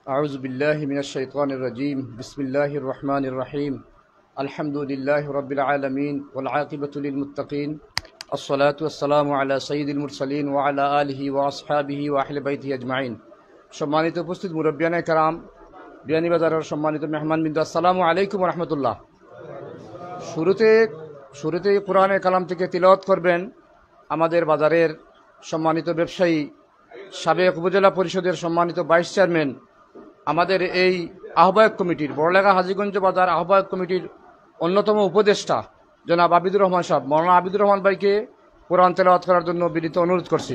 أعوذ بالله من الشيطان الرجيم بسم الله الرحمن الرحيم الحمد لله رب العالمين والعاقبة للمتقين الصلاة والسلام على سيد المرسلين وعلى آله وأصحابه وأهل بيته أجمعين সম্মানিত উপস্থিত মুরব্বিয়ানে کرام বিয়ানীবাজারের সম্মানিত মেহমানবৃন্দ আসসালামু আলাইকুম ওয়া রাহমাতুল্লাহ। শুরুতে কোরআনে কালাম থেকে তিলাওয়াত করবেন আমাদের বাজারের সম্মানিত ব্যবসায়ী সাবেক উপজেলা পরিষদের সম্মানিত ভাইস চেয়ারম্যান আমাদের এই আহ্বায়ক কমিটির বড়লেখা হাজীগঞ্জ বাজার আহ্বায়ক কমিটির অন্যতম উপদেষ্টা জনাব আবিদুর রহমান সাহেব, মৌলানা আবিদুর রহমান ভাইকে কোরআন তেলাওয়াত করার জন্য বিনীত অনুরোধ করছি।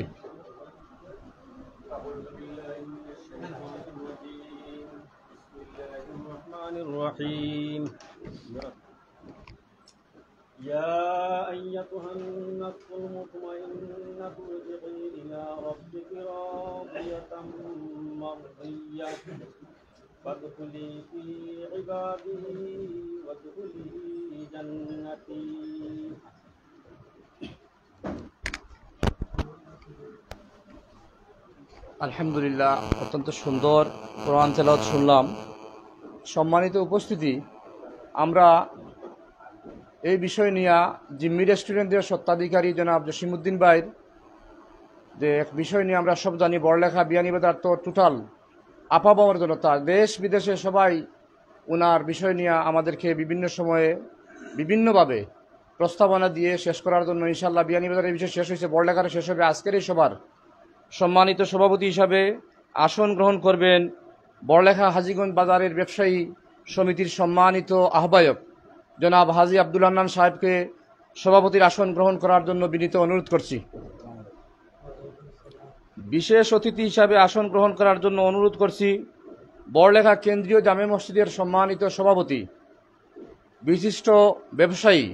يا أيتها النفس المطمئنة ارجعي إلى ربك راضية مرضية فادخلي في عبادي وادخلي جنتي। আলহামদুলিল্লাহ, অত্যন্ত সুন্দর কোরআন তেলাওয়াত শুনলাম। সম্মানিত উপস্থিতি, আমরা এই বিষয় নিয়ে জিম্মি রেস্টুরেন্টের স্বত্বাধিকারী জনাব জসিমউদ্দিন ভাইয়ের যে এক বিষয় নিয়ে আমরা সব জানি, বড়লেখা বিয়ানীবাজার তো টোটাল আপামর জনতা দেশ বিদেশে সবাই ওনার বিষয় নিয়ে আমাদেরকে বিভিন্ন সময়ে বিভিন্নভাবে প্রস্তাবনা দিয়ে শেষ করার জন্য ইনশাআল্লাহ বিয়ানীবাজারের বিষয় শেষ হয়েছে, বড়লেখার শেষ হবে। আজকের এই সভার সম্মানিত সভাপতি হিসাবে আসন গ্রহণ করবেন বড়লেখা হাজীগঞ্জ বাজারের ব্যবসায়ী সমিতির সম্মানিত আহ্বায়ক জনাব হাজী আব্দুল হান্নান সাহেবকে সভাপতির আসন গ্রহণ করার জন্য বিনীত অনুরোধ করছি। বিশেষ অতিথি হিসাবে আসন গ্রহণ করার জন্য অনুরোধ করছি বড়লেখা কেন্দ্রীয় জামে মসজিদের সম্মানিত সভাপতি বিশিষ্ট ব্যবসায়ী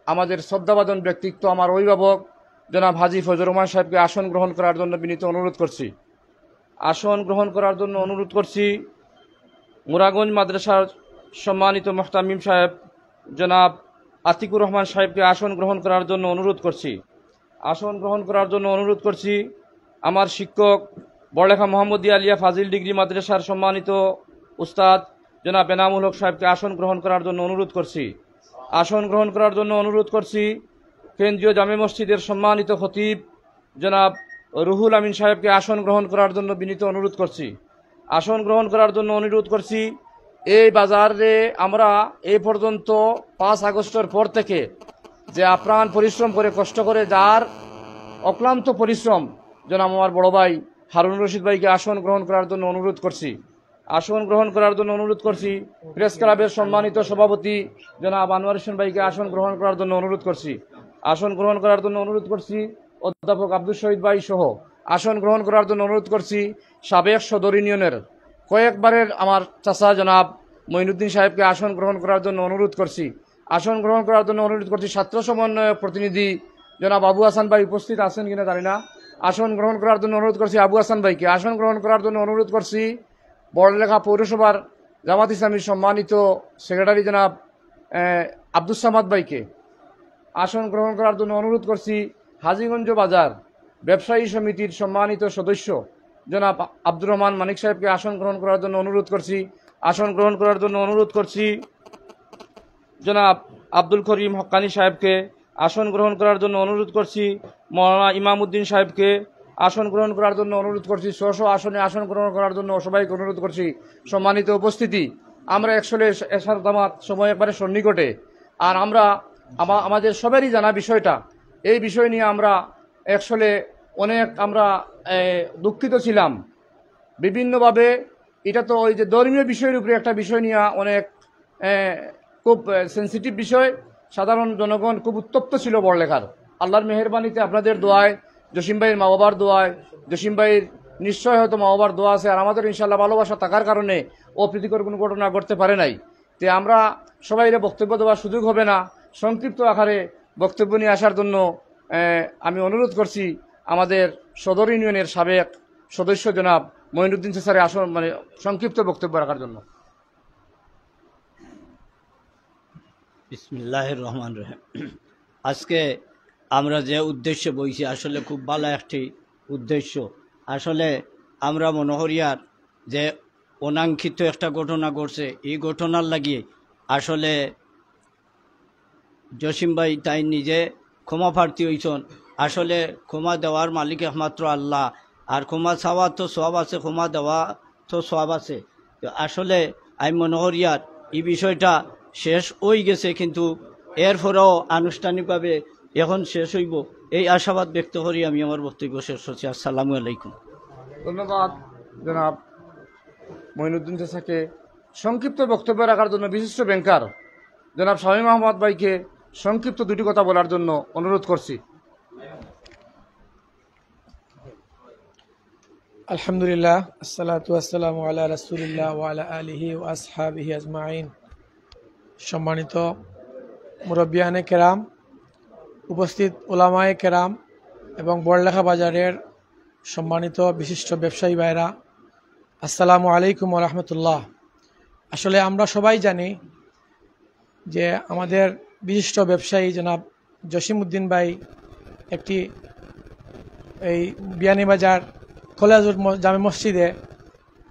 আমাদের শ্রদ্ধাভাজন ব্যক্তিত্ব আমার অভিভাবক জনাব হাজী ফজলুর রহমান সাহেবকে আসন গ্রহণ করার জন্য বিনীত অনুরোধ করছি। আসন গ্রহণ করার জন্য অনুরোধ করছি মুরাগঞ্জ মাদ্রাসার সম্মানিত মুহতামিম সাহেব জনাব আতিকুর রহমান সাহেবকে আসন গ্রহণ করার জন্য অনুরোধ করছি। আসন গ্রহণ করার জন্য অনুরোধ করছি আমার শিক্ষক বড়লেখা মোহাম্মদিয়া আলিয়া ফাজিল ডিগ্রি মাদ্রাসার সম্মানিত উস্তাদ জনাব এনামুল হক সাহেবকে আসন গ্রহণ করার জন্য অনুরোধ করছি। আসন গ্রহণ করার জন্য অনুরোধ করছি কেন্দ্রীয় জামে মসজিদের সম্মানিত খতিব জনাব রুহুল আমিন সাহেবকে আসন গ্রহণ করার জন্য বিনীত অনুরোধ করছি। আসন গ্রহণ করার জন্য অনুরোধ করছি এই বাজারে আমরা এই পর্যন্ত 5 আগস্টের পর থেকে যে আপ্রাণ পরিশ্রম করে কষ্ট করে যার অক্লান্ত পরিশ্রম জনাব আমার বড় ভাই হারুন রশিদ ভাইকে আসন গ্রহণ করার জন্য অনুরোধ করছি। আসন গ্রহণ করার জন্য অনুরোধ করছি প্রেস ক্লাবের সম্মানিত সভাপতি জনাব আনোয়ার হোসেন ভাইকে আসন গ্রহণ করার জন্য অনুরোধ করছি। আসন গ্রহণ করার জন্য অনুরোধ করছি অধ্যাপক আব্দুল শহীদ ভাই সহ আসন গ্রহণ করার জন্য অনুরোধ করছি সাবেক সদর ইউনিয়নের কয়েকবারের আমার চাচা জনাব মঈনুদ্দিন সাহেবকে আসন গ্রহণ করার জন্য অনুরোধ করছি। আসন গ্রহণ করার জন্য অনুরোধ করছি ছাত্র সমন্বয়ক প্রতিনিধি জনাব আবু হাসান ভাই উপস্থিত আছেন কিনা জানি না, আসন গ্রহণ করার জন্য অনুরোধ করছি আবু হাসান ভাইকে। আসন গ্রহণ করার জন্য অনুরোধ করছি বড়লেখা পৌরসভার জামাত ইসলামীর সম্মানিত সেক্রেটারি জনাব আব্দুস সামাদ ভাইকে। আসন গ্রহণ করার জন্য অনুরোধ করছি হাজীগঞ্জ বাজার ব্যবসায়ী সমিতির সম্মানিত সদস্য জনাব আব্দুর রহমান মানিক সাহেবকে আসন গ্রহণ করার জন্য অনুরোধ করছি। আসন গ্রহণ করার জন্য অনুরোধ করছি জনাব আব্দুল করিম হক্কানি সাহেবকে। আসন গ্রহণ করার জন্য অনুরোধ করছি মৌলানা ইমাম উদ্দিন সাহেবকে। আসন গ্রহণ করার জন্য অনুরোধ করছি স্ব আসনে আসন গ্রহণ করার জন্য সবাইকে অনুরোধ করছি। সম্মানিত উপস্থিতি, আমরা একচুয়ালি এশার দামাত সময় একবারে সন্নিকটে, আর আমরা আমাদের সবারই জানা বিষয়টা, এই বিষয় নিয়ে আমরা একচুয়ালি অনেক আমরা দুঃখিত ছিলাম বিভিন্নভাবে। এটা তো ওই যে ধর্মীয় বিষয়ের উপরে একটা বিষয় নিয়ে অনেক খুব সেন্সিটিভ বিষয়, সাধারণ জনগণ খুব উত্তপ্ত ছিল বড়লেখার। আল্লাহর মেহেরবানিতে আপনাদের দোয়ায়, জসিম ভাইয়ের মা বাবার দোয়ায়, জসিম ভাইয়ের নিশ্চয় হয়তো মা বাবার দোয়া আছে, আর আমাদের ইনশাল্লাহ ভালোবাসা থাকার কারণে অপ্রীতিকর কোনো ঘটনা ঘটতে পারে নাই। তে আমরা সবাই বক্তব্য দেওয়ার সুযোগ হবে না, সংক্ষিপ্ত আকারে বক্তব্য নিয়ে আসার জন্য আমি অনুরোধ করছি আমাদের সদর ইউনিয়নের সাবেক সদস্য জনাব মঈনুদ্দিন স্যারের আসন সংক্ষিপ্ত বক্তব্য রাখার জন্য। বিসমিল্লাহির রহমানির রহিম। আজকে আমরা যে উদ্দেশ্যে বইছি আসলে খুব ভালো একটি উদ্দেশ্য। আসলে আমরা মনোহরিয়ার যে অনাকাঙ্ক্ষিত একটা ঘটনা ঘটছে। এই ঘটনার লাগিয়ে আসলে জসিম ভাই তাই নিজে ক্ষমা প্রার্থী হয়েছেন। আসলে ক্ষমা দেওয়ার মালিক একমাত্র আল্লাহ, আর ক্ষমা চাওয়া তো সব আছে, ক্ষমা দেওয়া তো সব আছে। তো আসলে আমি মনে করি আর এই বিষয়টা শেষ হয়ে গেছে, কিন্তু এরপরেও আনুষ্ঠানিকভাবে এখন শেষ হইব এই আশাবাদ ব্যক্ত করি আমি আমার বক্তব্য শেষ করছি। আসসালামু আলাইকুম। ধন্যবাদ জনাব মঈনুদ্দিন চাচাকে। সংক্ষিপ্ত বক্তব্য রাখার জন্য বিশিষ্ট ব্যাংকার জনাব শামীম আহমদ ভাইকে সংক্ষিপ্ত দুটি কথা বলার জন্য অনুরোধ করছি। আলহামদুলিল্লাহ, আসসালাতু আসসালামু আলা রাসূলিল্লাহ ওয়া আলা আলিহি ওয়া আসহাবিহি আজমাইন। সম্মানিত মুরব্বিয়ানে কেরাম, উপস্থিত উলামায়ে কেরাম এবং বড়লেখা বাজারের সম্মানিত বিশিষ্ট ব্যবসায়ী ভাইরা, আসসালামু আলাইকুম ওয়া রাহমাতুল্লাহ। আসলে আমরা সবাই জানি যে আমাদের বিশিষ্ট ব্যবসায়ী জনাব জসিমউদ্দিন ভাই একটি এই বিয়ানীবাজার কলেজুর জামে মসজিদে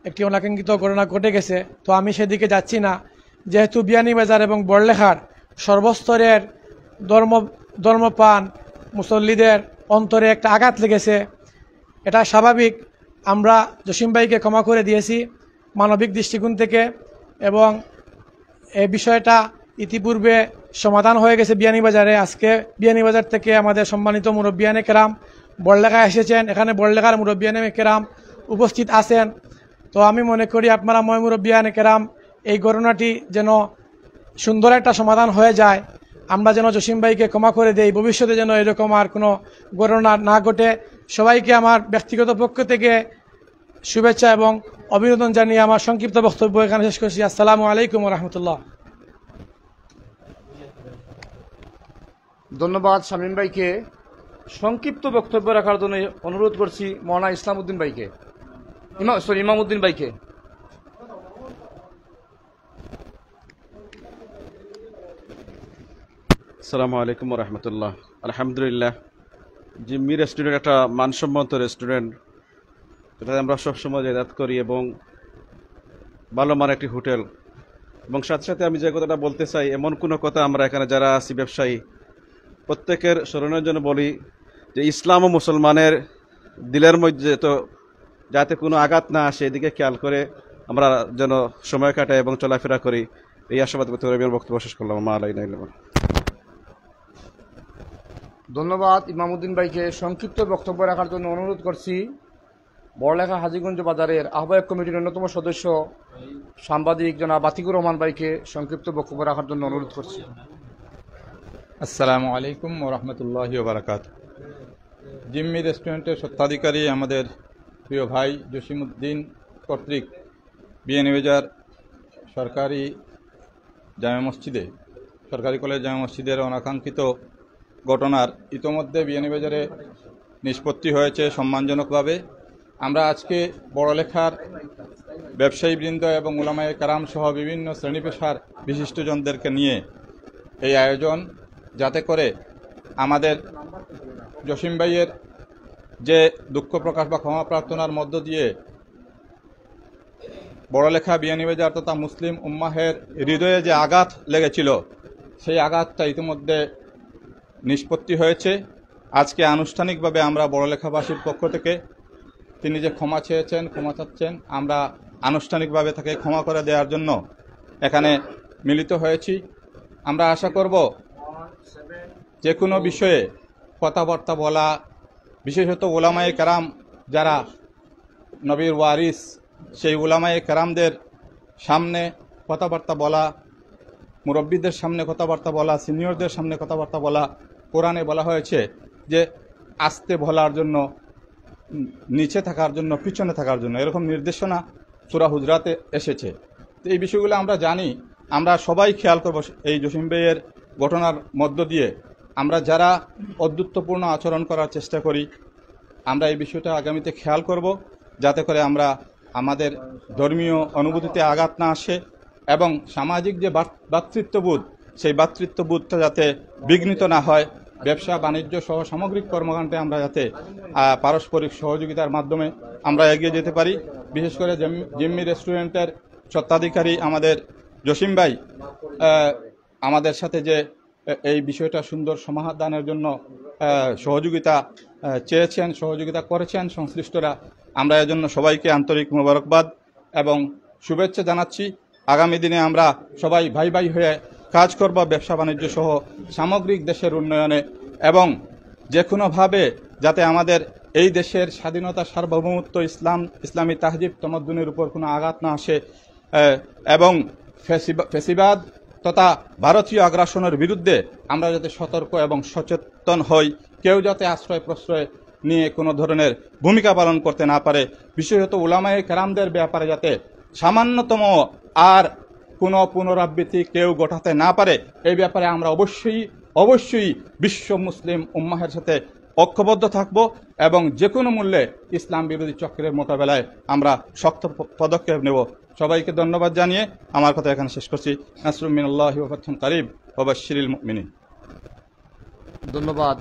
একটি অনাকাঙ্ক্ষিত ঘটনা ঘটে গেছে। তো আমি সেদিকে যাচ্ছি না, যেহেতু বিয়ানীবাজার এবং বড়লেখার সর্বস্তরের ধর্মপ্রাণ মুসল্লিদের অন্তরে একটা আঘাত লেগেছে। এটা স্বাভাবিক। আমরা জসিম ভাইকে ক্ষমা করে দিয়েছি মানবিক দৃষ্টিকোণ থেকে, এবং এই বিষয়টা ইতিপূর্বে সমাধান হয়ে গেছে বিয়ানীবাজারে। আজকে বিয়ানীবাজার থেকে আমাদের সম্মানিত মুরব্বিয়ানে কেরাম বড়লেখায় এসেছেন, এখানে বড়লেখার মুরব্বিয়ানে কেরাম উপস্থিত আছেন। তো আমি মনে করি আপনারা মুরব্বিয়ানে কেরাম এই ঘটনাটি যেন সুন্দর একটা সমাধান হয়ে যায়, আমরা যেন জসিম ভাইকে ক্ষমা করে দেই, ভবিষ্যতে যেন এরকম আর কোনো ঘটনা না ঘটে। সবাইকে আমার ব্যক্তিগত পক্ষ থেকে শুভেচ্ছা এবং অভিনন্দন জানিয়ে আমার সংক্ষিপ্ত বক্তব্য এখানে শেষ করছি। আসসালামু আলাইকুম ওয়া রাহমাতুল্লাহ। ধন্যবাদ শামীম ভাইকে। সংক্ষিপ্ত বক্তব্য রাখার জন্য অনুরোধ করছি মৌলানা ইসলামউদ্দিন ভাইকে, ইমামউদ্দিন ভাইকে। আসসালামু আলাইকুম রহমতুল্লাহ। আলহামদুলিল্লাহ, জিম্মি রেস্টুরেন্ট একটা মানসম্মত রেস্টুরেন্ট, যেটাতে আমরা সবসময় যাতায়াত করি এবং ভালো মানের একটি হোটেল। এবং সাথে সাথে আমি যে কথাটা বলতে চাই, এমন কোনো কথা আমরা এখানে যারা আছি ব্যবসায়ী প্রত্যেকের স্মরণের জন্য বলি যে ইসলাম ও মুসলমানের দিলের মধ্যে তো যাতে কোনো আঘাত না আসে এদিকে খেয়াল করে আমরা যেন সময় কাটাই এবং চলাফেরা করি, এই আশাবাদ করতে আমি বক্তব্য শেষ করলাম। মা আলাইনা ইল্লা আল্লাহ। ধন্যবাদ ইমামউদ্দিন ভাইকে। সংক্ষিপ্ত বক্তব্য রাখার জন্য অনুরোধ করছি বড়লেখা হাজীগঞ্জ বাজারের আহ্বায়ক কমিটির অন্যতম সদস্য সাংবাদিক জনাব আতিকুর রহমান ভাইকে সংক্ষিপ্ত বক্তব্য রাখার জন্য অনুরোধ করছি। আসসালামু আলাইকুম ওয়া রাহমাতুল্লাহি ওয়া বারাকাতুহু। জিম্মি রেস্টুরেন্টের স্বত্বাধিকারী আমাদের প্রিয় ভাই জসিমউদ্দিন কর্তৃক বিয়ানীবাজার সরকারি জামে মসজিদে, সরকারি কলেজ জামে মসজিদের অনাকাঙ্ক্ষিত ঘটনার ইতোমধ্যে বিয়ানীবাজারে নিষ্পত্তি হয়েছে সম্মানজনকভাবে। আমরা আজকে বড়লেখার ব্যবসায়ীবৃন্দ এবং উলামায়ে কেরাম সহ বিভিন্ন শ্রেণী পেশার বিশিষ্টজনদেরকে নিয়ে এই আয়োজন, যাতে করে আমাদের জসিম ভাইয়ের যে দুঃখ প্রকাশ বা ক্ষমা প্রার্থনার মধ্য দিয়ে বড়লেখা বিয়ানীবাজার তথা মুসলিম উম্মাহের হৃদয়ে যে আঘাত লেগেছিল সেই আঘাতটা ইতিমধ্যে নিষ্পত্তি হয়েছে। আজকে আনুষ্ঠানিকভাবে আমরা বড়লেখাবাসীর পক্ষ থেকে তিনি যে ক্ষমা চেয়েছেন, ক্ষমা চাচ্ছেন, আমরা আনুষ্ঠানিকভাবে তাকে ক্ষমা করে দেওয়ার জন্য এখানে মিলিত হয়েছি। আমরা আশা করব যে কোনো বিষয়ে কথাবার্তা বলা, বিশেষত উলামায়ে কেরাম যারা নবীর ওয়ারিস, সেই উলামায়ে কেরামদের সামনে কথাবার্তা বলা, মুরব্বীদের সামনে কথাবার্তা বলা, সিনিয়রদের সামনে কথাবার্তা বলা। কোরআনে বলা হয়েছে যে আস্তে বলার জন্য, নিচে থাকার জন্য, পিছনে থাকার জন্য, এরকম নির্দেশনা সূরা হুজরাতে এসেছে। তো এই বিষয়গুলো আমরা জানি, আমরা সবাই খেয়াল করব এই জসিম ভাইয়ের ঘটনার মধ্য দিয়ে। আমরা যারা অদ্যুত্বপূর্ণ আচরণ করার চেষ্টা করি, আমরা এই বিষয়টা আগামীতে খেয়াল করব, যাতে করে আমরা আমাদের ধর্মীয় অনুভূতিতে আঘাত না আসে এবং সামাজিক যে ভ্রাতৃত্ববোধ, সেই ভ্রাতৃত্ববোধটা যাতে বিঘ্নিত না হয়। ব্যবসা বাণিজ্য সহ সামগ্রিক কর্মকাণ্ডে আমরা যাতে পারস্পরিক সহযোগিতার মাধ্যমে আমরা এগিয়ে যেতে পারি। বিশেষ করে জিম্মি রেস্টুরেন্টের স্বত্বাধিকারী আমাদের জসিম ভাই আমাদের সাথে যে এই বিষয়টা সুন্দর সমাধানের জন্য সহযোগিতা চেয়েছেন, সহযোগিতা করেছেন সংশ্লিষ্টরা, আমরা এর জন্য সবাইকে আন্তরিক মোবারকবাদ এবং শুভেচ্ছা জানাচ্ছি। আগামী দিনে আমরা সবাই ভাই ভাই হয়ে কাজ করব ব্যবসা বাণিজ্য সহ সামগ্রিক দেশের উন্নয়নে, এবং যে কোনোভাবে যাতে আমাদের এই দেশের স্বাধীনতা, সার্বভৌমত্ব, ইসলামী তাহজিব তমদ্দুনের উপর কোনো আঘাত না আসে, এবং ফেসিবাদ তথা ভারতীয় আগ্রাসনের বিরুদ্ধে আমরা যাতে সতর্ক এবং সচেতন হই, কেউ যাতে আশ্রয় প্রশ্রয় নিয়ে কোনো ধরনের ভূমিকা পালন করতে না পারে, বিশেষত উলামায়ে কেরামদের ব্যাপারে যাতে সামান্যতম আর কোনো পুনরাবৃত্তি কেউ ঘটাতে না পারে, এই ব্যাপারে আমরা অবশ্যই বিশ্ব মুসলিম উম্মাহের সাথে ঐক্যবদ্ধ থাকব এবং যে কোনো মূল্যে ইসলাম বিরোধী চক্রের মোকাবেলায় আমরা শক্ত পদক্ষেপ নেব। সবাইকে ধন্যবাদ জানিয়ে আমার কথা এখানে শেষ করছি। নাসরুম মিনাল্লাহি ওয়া ফাতহুন কারীব ওয়া বাশশিরিল মুমিনিন। ধন্যবাদ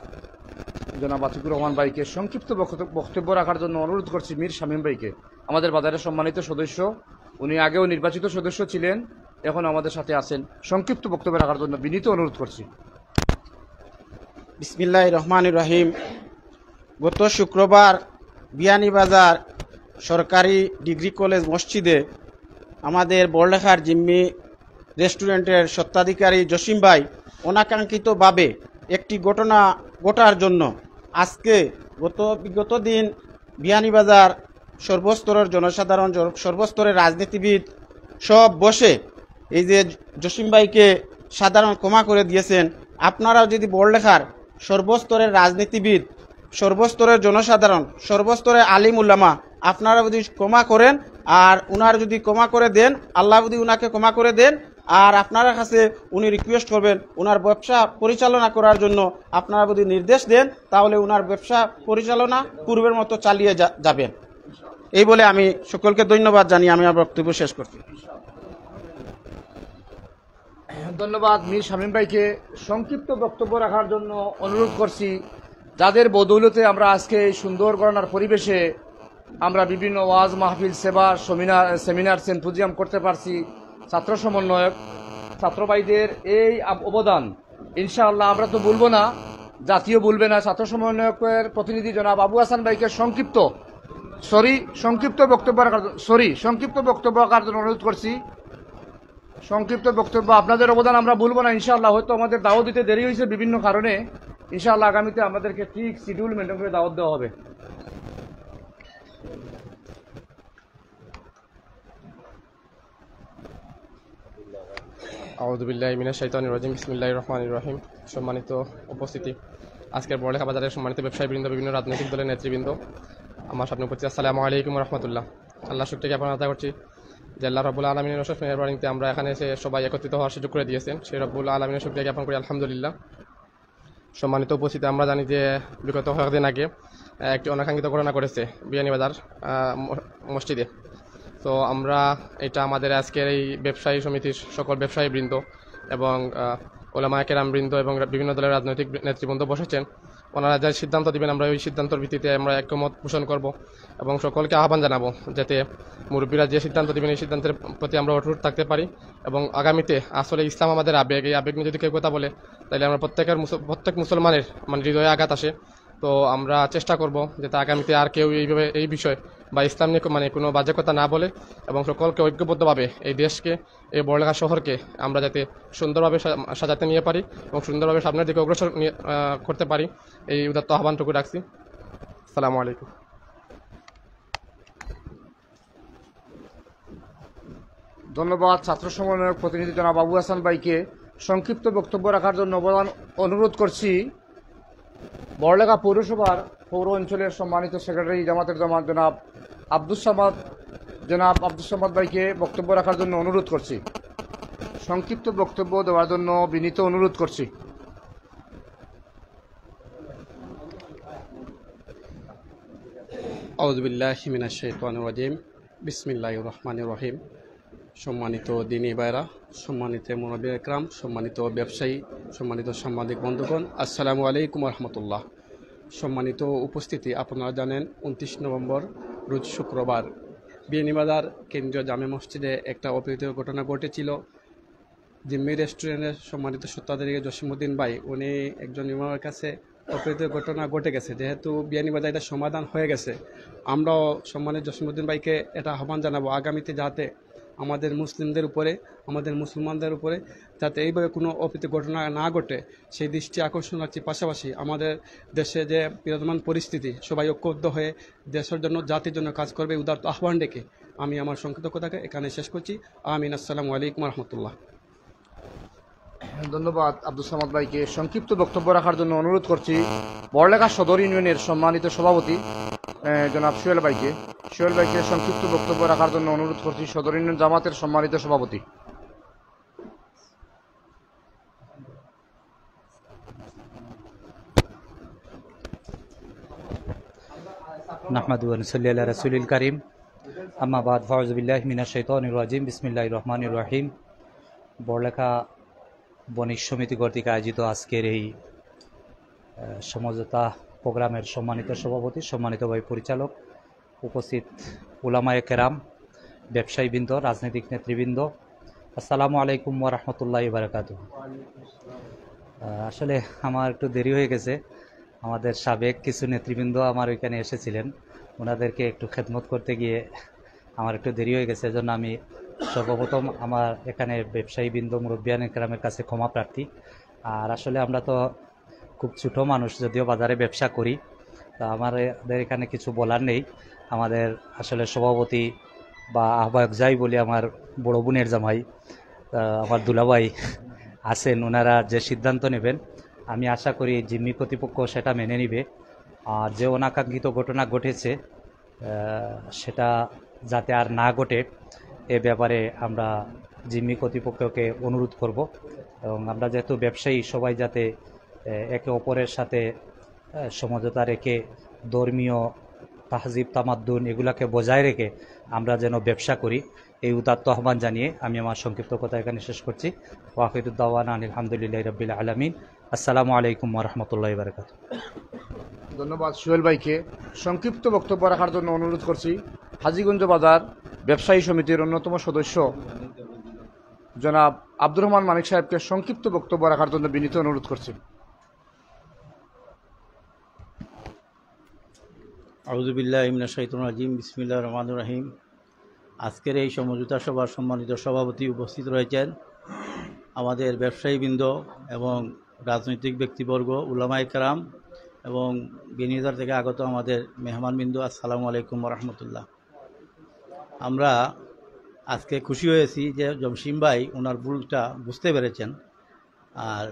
জনাব আতিকুর রহমান ভাইকে। সংক্ষিপ্ত বক্তব্য রাখার জন্য অনুরোধ করছি মীর শামীম ভাইকে, আমাদের বাজারের সম্মানিত সদস্য। উনি আগেও নির্বাচিত সদস্য ছিলেন, এখন আমাদের সাথে আছেন। সংক্ষিপ্ত বক্তব্য রাখার জন্য বিনীত অনুরোধ করছি। বিসমিল্লাহির রহমানির রহিম। গত শুক্রবার বিয়ানীবাজার সরকারি ডিগ্রি কলেজ মসজিদে আমাদের বড়লেখার জিম্মি রেস্টুরেন্টের স্বত্বাধিকারী জসিম ভাই অনাকাঙ্ক্ষিতভাবে একটি ঘটনা ঘটার জন্য আজকে বিগত দিন বিয়ানীবাজার সর্বস্তরের জনসাধারণ, সর্বস্তরের রাজনীতিবিদ সব বসে এই যে জসিম ভাইকে সাধারণ ক্ষমা করে দিয়েছেন। আপনারাও যদি বড়লেখার সর্বস্তরের রাজনীতিবিদ, সর্বস্তরের জনসাধারণ, সর্বস্তরের আলিম উলামা আপনারা যদি ক্ষমা করেন আর উনার যদি ক্ষমা করে দেন, আল্লাহ যদি উনাকে ক্ষমা করে দেন, আর আপনার কাছে উনি রিকোয়েস্ট করবেন উনার ব্যবসা পরিচালনা করার জন্য, আপনারা যদি নির্দেশ দেন তাহলে উনার ব্যবসা পরিচালনা পূর্বের মতো চালিয়ে যাবেন। এই বলে আমি সকলকে ধন্যবাদ জানিয়ে আমি আমার বক্তব্য শেষ করছি। ধন্যবাদ মীর শামীম ভাইকে। সংক্ষিপ্ত বক্তব্য রাখার জন্য অনুরোধ করছি, যাদের বদৌলতে আমরা আজকে এই সুন্দর গণনার পরিবেশে আমরা বিভিন্ন ওয়াজ মাহফিল, সেবা, সেমিনার, সিম্পোজিয়াম করতে পারছি। ছাত্র সমন্বয়ক, ছাত্র ভাইদের এই অবদান ইনশাআল্লাহ আমরা তো বলবো না, জাতীয় বলবে না। ছাত্র সমন্বয়কের প্রতিনিধি জনাব আবু হাসান ভাইকে সংক্ষিপ্ত বক্তব্য রাখার জন্য অনুরোধ করছি। সংক্ষিপ্ত বক্তব্য, আপনাদের অবদান আমরা বলবো না ইনশাআল্লাহ। হয়তো আমাদের দাওয়াত দিতে দেরি হয়েছে বিভিন্ন কারণে, ইনশাআল্লাহ আগামীতে আমাদেরকে ঠিক শিডিউল মেনটেন করে দাওয়াত দেওয়া হবে। আউযু বিল্লাহি মিনাশ শাইতানির রাজিম। বিসমিল্লাহির রহমানির রহিম। সম্মানিত উপস্থিতি, আজকের বড়লেখা বাজারের সম্মানিত ব্যবসায়ীবৃন্দ, বিভিন্ন রাজনৈতিক দলের নেতৃবৃন্দ, আমার সামনে উপস্থিত, আসসালামু আলাইকুম রহমতুল্লাহ। আল্লাহ শুকরিয়া জ্ঞাপন আদায় করছি যে আল্লাহ রাব্বুল আলামিনের অশেষ মেহেরবানিতে আমরা এখানে এসে সবাই একত্রিত হওয়ার সুযোগ করে দিয়েছেন। সেই রব্বুল আলামিনের শুকরিয়া জ্ঞাপন করি আলহামদুলিল্লাহ। সম্মানিত উপস্থিতি, আমরা জানি যে বিগত কয়েকদিন আগে একটি অনাকাঙ্ক্ষিত ঘটনা ঘটেছে বিয়ানীবাজার মসজিদে। তো আমরা এটা আমাদের আজকের এই ব্যবসায়ী সমিতির সকল ব্যবসায়ীবৃন্দ এবং ওলামায়ে কেরাম বৃন্দ এবং বিভিন্ন দলের রাজনৈতিক নেতৃবৃন্দ বসেছেন, ওনারা যে সিদ্ধান্ত দিবেন আমরা ওই সিদ্ধান্তের ভিত্তিতে আমরা ঐক্যমত পোষণ করব এবং সকলকে আহ্বান জানাবো যাতে মুরব্বীরা যে সিদ্ধান্ত দিবেন এই সিদ্ধান্তের প্রতি আমরা অটুট থাকতে পারি এবং আগামীতে আসলে ইসলাম আমাদের আবেগ, এই আবেগ নিয়ে যদি কেউ কথা বলে তাহলে আমরা প্রত্যেক মুসলমানের হৃদয়ে আঘাত আসে। তো আমরা চেষ্টা করব যাতে আগামীতে আর কেউ এইভাবে এই বিষয় বা ইসলাম নিয়ে কোনো বাজে কথা না বলে এবং সকলকে ঐক্যবদ্ধভাবে এই দেশকে, এই বড়লেখা শহরকে আমরা যাতে সুন্দরভাবে সাজাতে নিয়ে পারি এবং সুন্দরভাবে সামনের দিকে অগ্রসর করতে পারি, এই উদাত্ত আহ্বানটুকু রাখছি। আসসালামু আলাইকুম। ধন্যবাদ ছাত্র সমন্বয়ক প্রতিনিধি জনাব আবু হাসান ভাইকে। সংক্ষিপ্ত বক্তব্য রাখার জন্য অনুরোধ করছি বড়লেখা পৌরসভার পৌর অঞ্চলের সম্মানিত সেক্রেটারি জামাতের জামাত জনাব আব্দুস সামাদ ভাইকে বক্তব্য রাখার জন্য অনুরোধ করছি। সংক্ষিপ্ত বক্তব্য দেওয়ার জন্য বিনীত অনুরোধ করছি। আউযু বিল্লাহি মিনাশ শাইতানির রাজিম। বিসমিল্লাহির রহমানির রহিম। সম্মানিত দিনী ভাইরা, সম্মানিত মুরব্বী একরাম, সম্মানিত ব্যবসায়ী, সম্মানিত সাংবাদিক বন্ধুগণ, আসসালামু আলাইকুম রহমতুল্লাহ। সম্মানিত উপস্থিতি, আপনারা জানেন 29 নভেম্বর রোজ শুক্রবার বিয়ানীবাজার কেন্দ্রীয় জামে মসজিদে একটা অপ্রীতিকর ঘটনা ঘটেছিল। জিম্মি রেস্টুরেন্টের সম্মানিত সত্ত্বাধিকারী জসিমউদ্দিন ভাই, উনি একজন ইমামের কাছে অপ্রীতিকর ঘটনা ঘটে গেছে। যেহেতু বিয়ানীবাজার এটা সমাধান হয়ে গেছে, আমরাও সম্মানিত জসিমউদ্দিন ভাইকে এটা আহ্বান জানাবো আগামীতে যাতে আমাদের মুসলিমদের উপরে, আমাদের মুসলমানদের উপরে যাতে এইভাবে কোনো অপ্রীতিকর ঘটনা না ঘটে সেই দৃষ্টি আকর্ষণ রাখছি। পাশাপাশি আমাদের দেশে যে বিরাজমান পরিস্থিতি, সবাই ঐক্যবদ্ধ হয়ে দেশের জন্য, জাতির জন্য কাজ করবে উদারত আহ্বান ডেকে আমি আমার সংক্ষিপ্ত কথাকে এখানে শেষ করছি। আমিন। আসসালামু আলাইকুম রহমতুল্লাহ। ধন্যবাদ আব্দুল সামাদ ভাইকে। সংক্ষিপ্ত বক্তব্য রাখার জন্য অনুরোধ করছি বড়লেখা সদর ইউনিয়নের সম্মানিত সভাপতি জনাব সোহেল ভাইকে। সোহেল ভাইকে সংক্ষিপ্ত বক্তব্য রাখার জন্য অনুরোধ করছি সদর ইউনিয়ন জামাতের সম্মানিত সভাপতি। নাহমাদু ওয়া নুসাল্লি আলা রাসূলিল কারীম, আম্মা বাদ, ফাউযু বিল্লাহি মিনাশ শাইতানির রাজিম, বিসমিল্লাহির রহমানির রহিম। বড়লেখা বণিক সমিতি কর্তৃক আয়োজিত আজকের এই সমঝোতা প্রোগ্রামের সম্মানিত সভাপতি, সম্মানিত ভাই পরিচালক, উপস্থিত উলামায়ে কেরাম, ব্যবসায়ীবৃন্দ, রাজনৈতিক নেতৃবৃন্দ, আসসালামু আলাইকুম ওয়া রাহমাতুল্লাহি ওয়া বারাকাতুহু। আসলে আমার একটু দেরি হয়ে গেছে, আমাদের সাবেক কিছু নেতৃবৃন্দ আমার ওইখানে এসেছিলেন, ওনাদেরকে একটু খেদমত করতে গিয়ে আমার একটু দেরি হয়ে গেছে। এজন্য আমি সর্বপ্রথম আমার এখানে ব্যবসায়ীবৃন্দ, মুরব্বিয়ান কেরামের কাছে ক্ষমা প্রার্থী। আর আসলে আমরা তো খুব ছোটো মানুষ, যদিও বাজারে ব্যবসা করি, তা আমাদের এখানে কিছু বলার নেই। আমাদের আসলে সভাপতি বা আহ্বায়ক যাই বলি, আমার বড় বোনের জামাই আমার দুলাভাই আছেন, ওনারা যে সিদ্ধান্ত নেবেন আমি আশা করি জিম্মি কর্তৃপক্ষ সেটা মেনে নিবে। আর যে অনাকাঙ্ক্ষিত ঘটনা ঘটেছে সেটা যাতে আর না ঘটে এ ব্যাপারে আমরা জিম্মি কর্তৃপক্ষকে অনুরোধ করব। এবং আমরা যেহেতু ব্যবসায়ী, সবাই যাতে একে অপরের সাথে সমঝোতা রেখে ধর্মীয় তাহজিব তামাদ্দুন এগুলাকে বজায় রেখে আমরা যেন ব্যবসা করি, এই উদাত্ত আহ্বান জানিয়ে আমি আমার সংক্ষিপ্ত কথা এখানে শেষ করছি। ওয়াখিরুদ দাওয়ানা আলহামদুলিল্লাহি রাব্বিল আলামিন। আসসালামু আলাইকুম ওয়া রাহমাতুল্লাহি ওয়া বারাকাতুহু। ধন্যবাদ সোহেল ভাইকে। সংক্ষিপ্ত বক্তব্য রাখার জন্য অনুরোধ করছি হাজীগঞ্জ বাজার ব্যবসায়ী সমিতির অন্যতম সদস্য জনাব আব্দুর রহমান মানিক সাহেবকে সংক্ষিপ্ত বক্তব্য রাখার জন্য বিনীত অনুরোধ করছি। আউযু বিল্লাহি মিনাশ শাইতানির রাজিম, বিসমিল্লাহির রহমানির রহিম। আজকের এই সমঝোতা সভার সম্মানিত সভাপতি উপস্থিত রয়েছেন আমাদের ব্যবসায়ীবৃন্দ এবং রাজনৈতিক ব্যক্তিবর্গ, উলামায়ে কেরাম এবং বিনিয়োগদার থেকে আগত আমাদের মেহমানবৃন্দ, আসসালামু আলাইকুম ওয়া রাহমাতুল্লাহ। আমরা আজকে খুশি হয়েছি যে জমসিম ভাই ওনার ভুলটা বুঝতে পেরেছেন, আর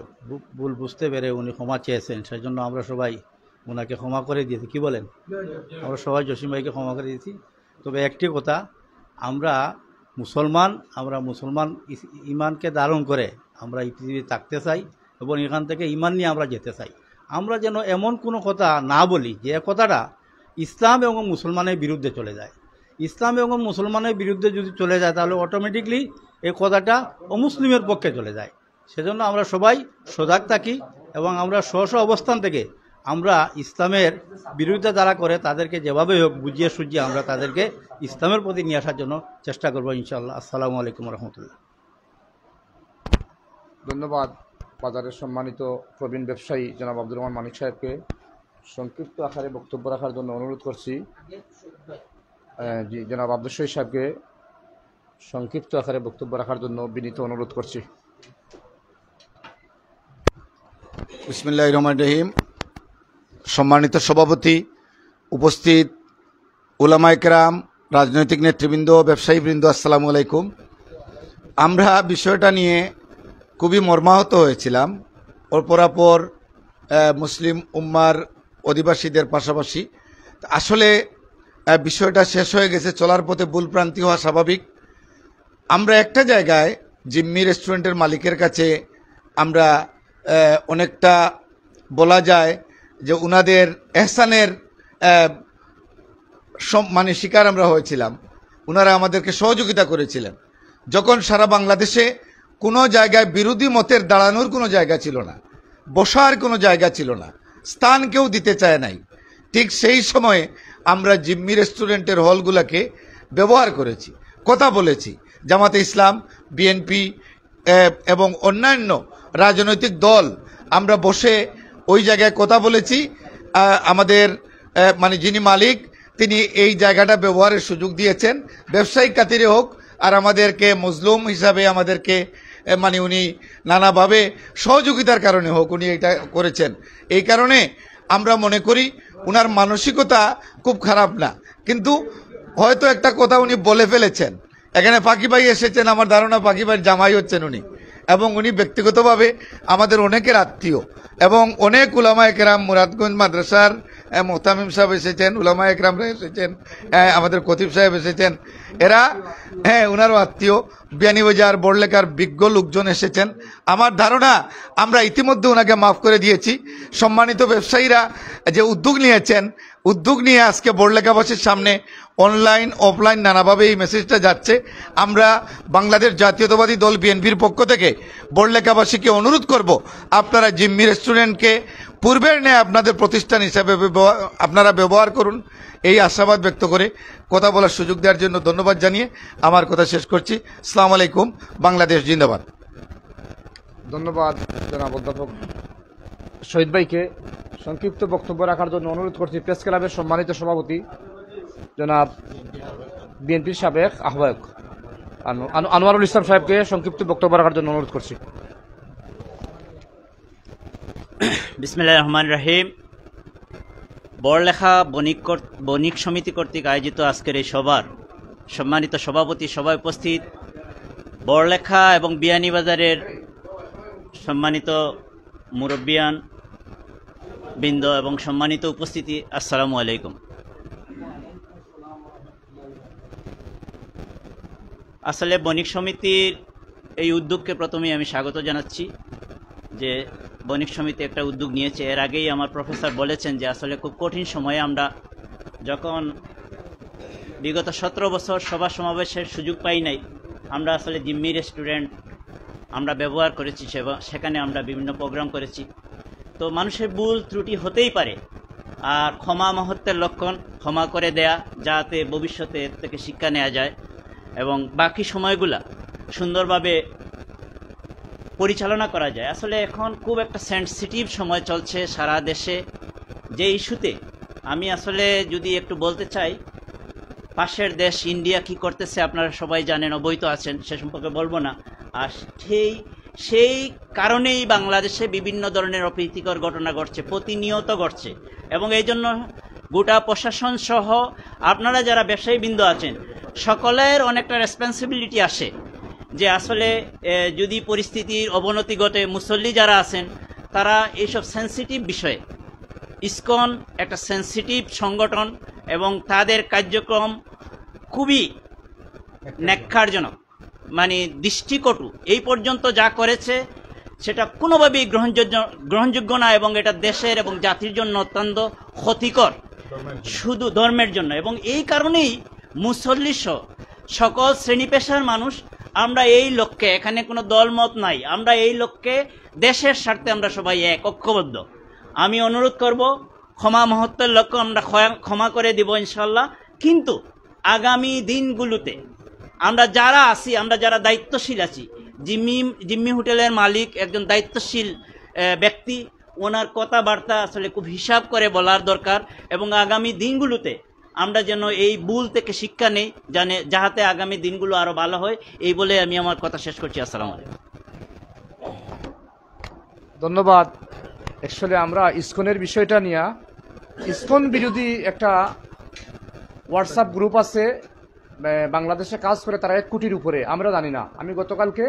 ভুল বুঝতে পেরে উনি ক্ষমা চেয়েছেন, সেই জন্য আমরা সবাই ওনাকে ক্ষমা করে দিয়েছি। কি বলেন? আমরা সবাই জসিম ভাইকে ক্ষমা করে দিয়েছি। তবে একটি কথা, আমরা মুসলমান ইমানকে ধারণ করে আমরা এই পৃথিবীতে থাকতে চাই এবং এখান থেকে ইমান নিয়ে আমরা যেতে চাই। আমরা যেন এমন কোনো কথা না বলি যে কথাটা ইসলাম এবং মুসলমানের বিরুদ্ধে চলে যায়। ইসলাম এবং মুসলমানের বিরুদ্ধে যদি চলে যায় তাহলে অটোমেটিকলি এই কথাটা অমুসলিমের পক্ষে চলে যায়। সেজন্য আমরা সবাই সজাগ থাকি এবং আমরা স্ব অবস্থান থেকে আমরা ইসলামের বিরোধিতা যারা করে তাদেরকে যেভাবে হোক বুঝিয়ে সুঝিয়ে আমরা তাদেরকে ইসলামের প্রতি নিয়ে আসার জন্য চেষ্টা করবো ইনশাআল্লাহ। আসসালামু আলাইকুম রহমতুল্লাহ। ধন্যবাদ বাজারের সম্মানিত প্রবীণ ব্যবসায়ী জনাব আব্দুর রহমান মানিক সাহেবকে। সংক্ষিপ্ত আকারে বক্তব্য রাখার জন্য অনুরোধ করছি জি জনাব আব্দুল শহীদ সাহেবকে সংক্ষিপ্ত আকারে বক্তব্য রাখার জন্য বিনীত অনুরোধ করছি। বিসমিল্লাহির রহমানির রহিম। সম্মানিত সভাপতি, উপস্থিত উলামায়ে কেরাম, রাজনৈতিক নেতৃবৃন্দ, ব্যবসায়ীবৃন্দ, আসসালামু আলাইকুম। আমরা বিষয়টা নিয়ে খুবই মর্মাহত হয়েছিলাম। অপরাপর মুসলিম উম্মার অধিবাসীদের পাশাপাশি আসলে বিষয়টা শেষ হয়ে গেছে, চলার পথে ভুলভ্রান্তি হওয়া স্বাভাবিক। আমরা একটা জায়গায় জিম্মি রেস্টুরেন্টের মালিকের কাছে আমরা অনেকটা বলা যায় যে উনাদের এহসানের মানে শিকার আমরা হয়েছিলাম। উনারা আমাদেরকে সহযোগিতা করেছিলেন। যখন সারা বাংলাদেশে কোনো জায়গায় বিরোধী মতের দাঁড়ানোর কোনো জায়গা ছিল না, বসার কোনো জায়গা ছিল না, স্থান কেউ দিতে চায় নাই, ঠিক সেই সময়ে আমরা জিম্মি রেস্টুরেন্টের হলগুলোকে ব্যবহার করেছি, কথা বলেছি। জামাতে ইসলাম, বিএনপি এবং অন্যান্য রাজনৈতিক দল আমরা বসে ওই জায়গায় কথা বলেছি। আমাদের মানে যিনি মালিক তিনি এই জায়গাটা ব্যবহারের সুযোগ দিয়েছেন, ব্যবসায়িক খাতিরে হোক আর আমাদেরকে মজলুম হিসাবে আমাদেরকে মানে উনি নানাভাবে সহযোগিতার কারণে হোক উনি এটা করেছেন। এই কারণে আমরা মনে করি উনার মানসিকতা খুব খারাপ না, কিন্তু হয়তো একটা কথা উনি বলে ফেলেছেন। এখানে পাখি ভাই এসেছেন, আমার ধারণা পাখি ভাইয়ের জামাই হচ্ছেন উনি, এবং উনি ব্যক্তিগতভাবে আমাদের অনেকের আত্মীয়, এবং অনেক উলামায়ে কেরাম, মুরাদগঞ্জ মাদ্রাসার মোহতামিম সাহেব এসেছেন, উলামায়ে কেরামরা এসেছেন, আমাদের খতিব সাহেব এসেছেন, এরা ওনারও আত্মীয়। বিয়ানীবাজার বড়লেখার বিজ্ঞ লোকজন এসেছেন। আমার ধারণা আমরা ইতিমধ্যে ওনাকে মাফ করে দিয়েছি। সম্মানিত ব্যবসায়ীরা যে উদ্যোগ নিয়েছেন, উদ্যোগ নিয়ে আজকে বড়লেখাবাসীর সামনে অনলাইন অফলাইন নানাভাবে এই মেসেজটা যাচ্ছে। আমরা বাংলাদেশ জাতীয়তাবাদী দল বিএনপির পক্ষ থেকে বড়লেখাবাসীকে অনুরোধ করব, আপনারা জিম্মি রেস্টুরেন্টকে পূর্বের ন্যায় আপনাদের প্রতিষ্ঠান হিসাবে আপনারা ব্যবহার করুন, এই আশাবাদ ব্যক্ত করে কথা বলার সুযোগ দেওয়ার জন্য ধন্যবাদ জানিয়ে আমার কথা শেষ করছি। আসসালামু আলাইকুম, বাংলাদেশ জিন্দাবাদ। ধন্যবাদ জনাব অধ্যাপক শহীদ ভাইকে। সংক্ষিপ্ত বক্তব্য রাখার জন্য অনুরোধ করছি প্রেস ক্লাবের সম্মানিত সভাপতি জনাব বিএনপির সাবেক আহ্বায়ক আনোয়ারুল ইসলাম সাহেবকে সংক্ষিপ্ত বক্তব্য রাখার জন্য অনুরোধ করছি। বিসমিল্লাহির রহমানির রহিম। বড়লেখা বণিক সমিতি কর্তৃক আয়োজিত আজকের এই সভার সম্মানিত সভাপতি, সভায় উপস্থিত বড়লেখা এবং বিয়ানীবাজারের সম্মানিত মুরব্বিয়ান বৃন্দ এবং সম্মানিত উপস্থিতি, আসসালামু আলাইকুম। আসলে বণিক সমিতির এই উদ্যোগকে প্রথমেই আমি স্বাগত জানাচ্ছি, যে বণিক সমিতি একটা উদ্যোগ নিয়েছে। এর আগেই আমার প্রফেসর বলেছেন যে আসলে খুব কঠিন সময়ে আমরা যখন বিগত 17 বছর সভা সমাবেশের সুযোগ পাই নাই, আমরা আসলে জিম্মি রেস্টুরেন্ট আমরা ব্যবহার করেছি, সেখানে আমরা বিভিন্ন প্রোগ্রাম করেছি। তো মানুষের ভুল ত্রুটি হতেই পারে, আর ক্ষমা মহত্বের লক্ষণ, ক্ষমা করে দেয়া যাতে ভবিষ্যতে এর থেকে শিক্ষা নেওয়া যায় এবং বাকি সময়গুলা সুন্দরভাবে পরিচালনা করা যায়। আসলে এখন খুব একটা সেন্সিটিভ সময় চলছে সারা দেশে, যে ইস্যুতে আমি আসলে যদি একটু বলতে চাই, পাশের দেশ ইন্ডিয়া কি করতেছে আপনারা সবাই জানেন, অবহিত আছেন, সে সম্পর্কে বলবো না। আর সেই কারণেই বাংলাদেশে বিভিন্ন ধরনের অপ্রীতিকর ঘটনা ঘটছে, প্রতিনিয়ত ঘটছে, এবং এই জন্য গোটা প্রশাসন সহ আপনারা যারা ব্যবসায়ীবৃন্দ আছেন সকলের অনেকটা রেসপন্সিবিলিটি আসে, যে আসলে যদি পরিস্থিতির অবনতি ঘটে, মুসল্লি যারা আছেন তারা এইসব সেন্সিটিভ বিষয়ে, ইসকন একটা সেন্সিটিভ সংগঠন এবং তাদের কার্যক্রম খুবই ন্যাক্কারজনক, মানে দৃষ্টিকটু। এই পর্যন্ত যা করেছে সেটা কোনোভাবেই গ্রহণযোগ্য না, এবং এটা দেশের এবং জাতির জন্য অত্যন্ত ক্ষতিকর, শুধু ধর্মের জন্য। এবং এই কারণেই মুসল্লি সহ সকল শ্রেণী পেশার মানুষ আমরা এই লক্ষ্যে, এখানে কোনো দলমত নাই, আমরা এই লক্ষ্যে দেশের স্বার্থে আমরা সবাই এক, ঐক্যবদ্ধ। আমি অনুরোধ করব, ক্ষমা মহত্বের লক্ষ্য আমরা ক্ষমা করে দিব ইনশাল্লাহ, কিন্তু আগামী দিনগুলোতে আমরা যারা আছি, আমরা যারা দায়িত্বশীল আছি, জিম্মি হোটেলের মালিক একজন দায়িত্বশীল ব্যক্তি, ওনার কথাবার্তা আসলে খুব হিসাব করে বলার দরকার, এবং আগামী দিনগুলোতে আমরা যেন এই ভুল থেকে শিক্ষা নেই, যাহাতে আগামী দিনগুলো আরো ভালো হয়। এই বলে আমি আমার কথা শেষ করছি। আসসালামু আলাইকুম। ধন্যবাদ। অ্যাকচুয়ালি আমরা ইসকনের বিষয়টা নিয়ে, ইসকন বিরোধী একটা হোয়াটসঅ্যাপ গ্রুপ আছে বাংলাদেশে কাজ করে, তারা 1 কোটির উপরে, আমরা জানি না। আমি গতকালকে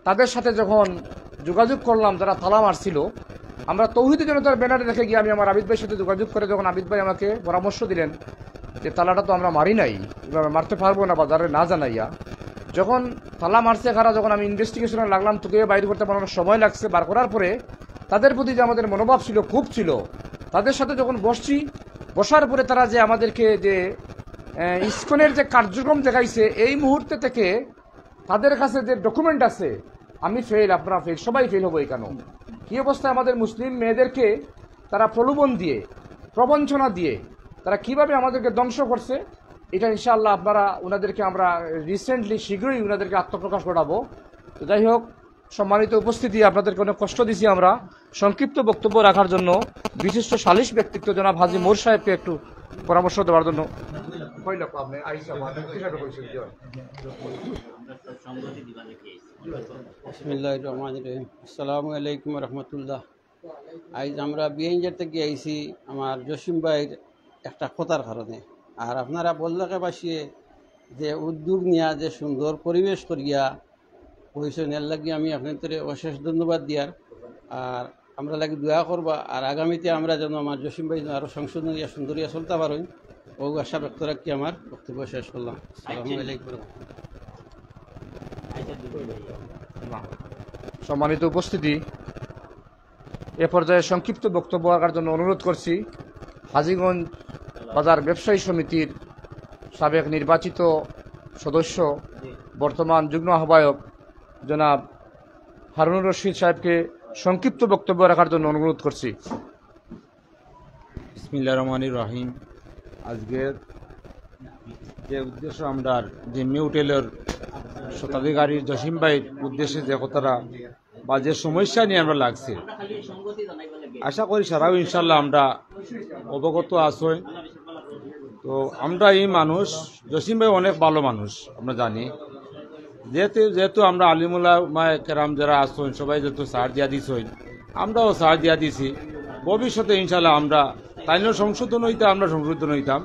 তাদের সাথে যখন যোগাযোগ করলাম, যারা তালা মারছিল, আমরা তৌহিদি জনতার ব্যানারে দেখে গিয়ে আমি আমার আবিদ ভাইয়ের সাথে যোগাযোগ করে, যখন আবিদ ভাই আমাকে পরামর্শ দিলেন যে তালাটা তো আমরা মারি নাই, এভাবে মারতে পারবো না বাজারে না জানাইয়া, যখন তালা মারছে খারা, যখন আমি ইনভেস্টিগেশনে লাগলাম, তোকে বাইর করতে আমার সময় লাগছে, বার করার পরে তাদের প্রতি যে আমাদের মনোভাব ছিল, খুব ছিল, তাদের সাথে যখন বসার পরে তারা যে আমাদেরকে যে ইসকনের যে কার্যক্রম দেখাইছে, এই মুহূর্তে থেকে তাদের কাছে যে ডকুমেন্ট আছে, আমি ফেল, আপনারা ফেল, সবাই ফেল হবো। কেন কি অবস্থায় আমাদের মুসলিম মেয়েদেরকে তারা প্রলোভন দিয়ে, প্রবঞ্চনা দিয়ে তারা কিভাবে আমাদেরকে ধ্বংস করছে, এটা ইনশাআল্লাহ আপনারা ওনাদেরকে আমরা রিসেন্টলি শীঘ্রই ওনাদেরকে আত্মপ্রকাশ ঘটাবো। তো যাই হোক, সম্মানিত উপস্থিতি, আপনাদেরকে অনেক কষ্ট দিছি আমরা। সংক্ষিপ্ত বক্তব্য রাখার জন্য বিশিষ্ট সালিশ ব্যক্তিত্ব জনাব হাজী মোর সাহেবকে একটু পরামর্শ দেওয়ার জন্য। বিসমিল্লাহির রহমানির রহিম। আসসালামু আলাইকুম রহমতুল্লাহ। আজ আমরা বিএনজের থেকে আইছি আমার জসিম ভাইয়ের একটা কথার কারণে। আর আপনারা বললেখাবাসী যে উদ্যোগ নিয়া যে সুন্দর পরিবেশ করিয়া পয়সা নেওয়ার লাগি আমি আপনাদের অশেষ ধন্যবাদ দিয়ার। আর আমরা লাগি দোয়া করবা, আর আগামীতে আমরা যেন আমার জসিম ভাই আরও সংশোধন ইয়া সুন্দরিয়া চলতে পারেন, ও আশা ব্যক্ত রাখি আমার বক্তব্য শেষ করলাম। আসসালামু আলাইকুম। সম্মানিত উপস্থিতি, এ পর্যায়ে সংক্ষিপ্ত বক্তব্য রাখার জন্য অনুরোধ করছি হাজীগঞ্জ বাজার ব্যবসায়ী সমিতির সাবেক নির্বাচিত সদস্য, বর্তমান যুগ্ম আহ্বায়ক জনাব হারুনুর রশিদ সাহেবকে সংক্ষিপ্ত বক্তব্য রাখার জন্য অনুরোধ করছি। বিসমিল্লাহির রহমানির রহিম। আজকের যে উদ্দেশ্য আমরা জিম্মি হোটেলের শতাধিকারী জসিম ভাইয়ের উদ্দেশ্যে যে কথাটা বা যে সমস্যা নিয়ে আমরা লাগছি, আশা করি সারাও ইনশাল্লাহ আমরা অবগত আছি। তো আমরা এই মানুষ, জসিম ভাই অনেক ভালো মানুষ আমরা জানি, যেহেতু আমরা আলিমুল্লাহ কেরাম যারা আসছেন সবাই যেহেতু সার দিয়া দিছেন, আমরাও সার দিয়া দিছি। ভবিষ্যতে ইনশাল্লাহ আমরা তাইলেও সংশোধন হইতাম, আমরা সংশোধন হইতাম।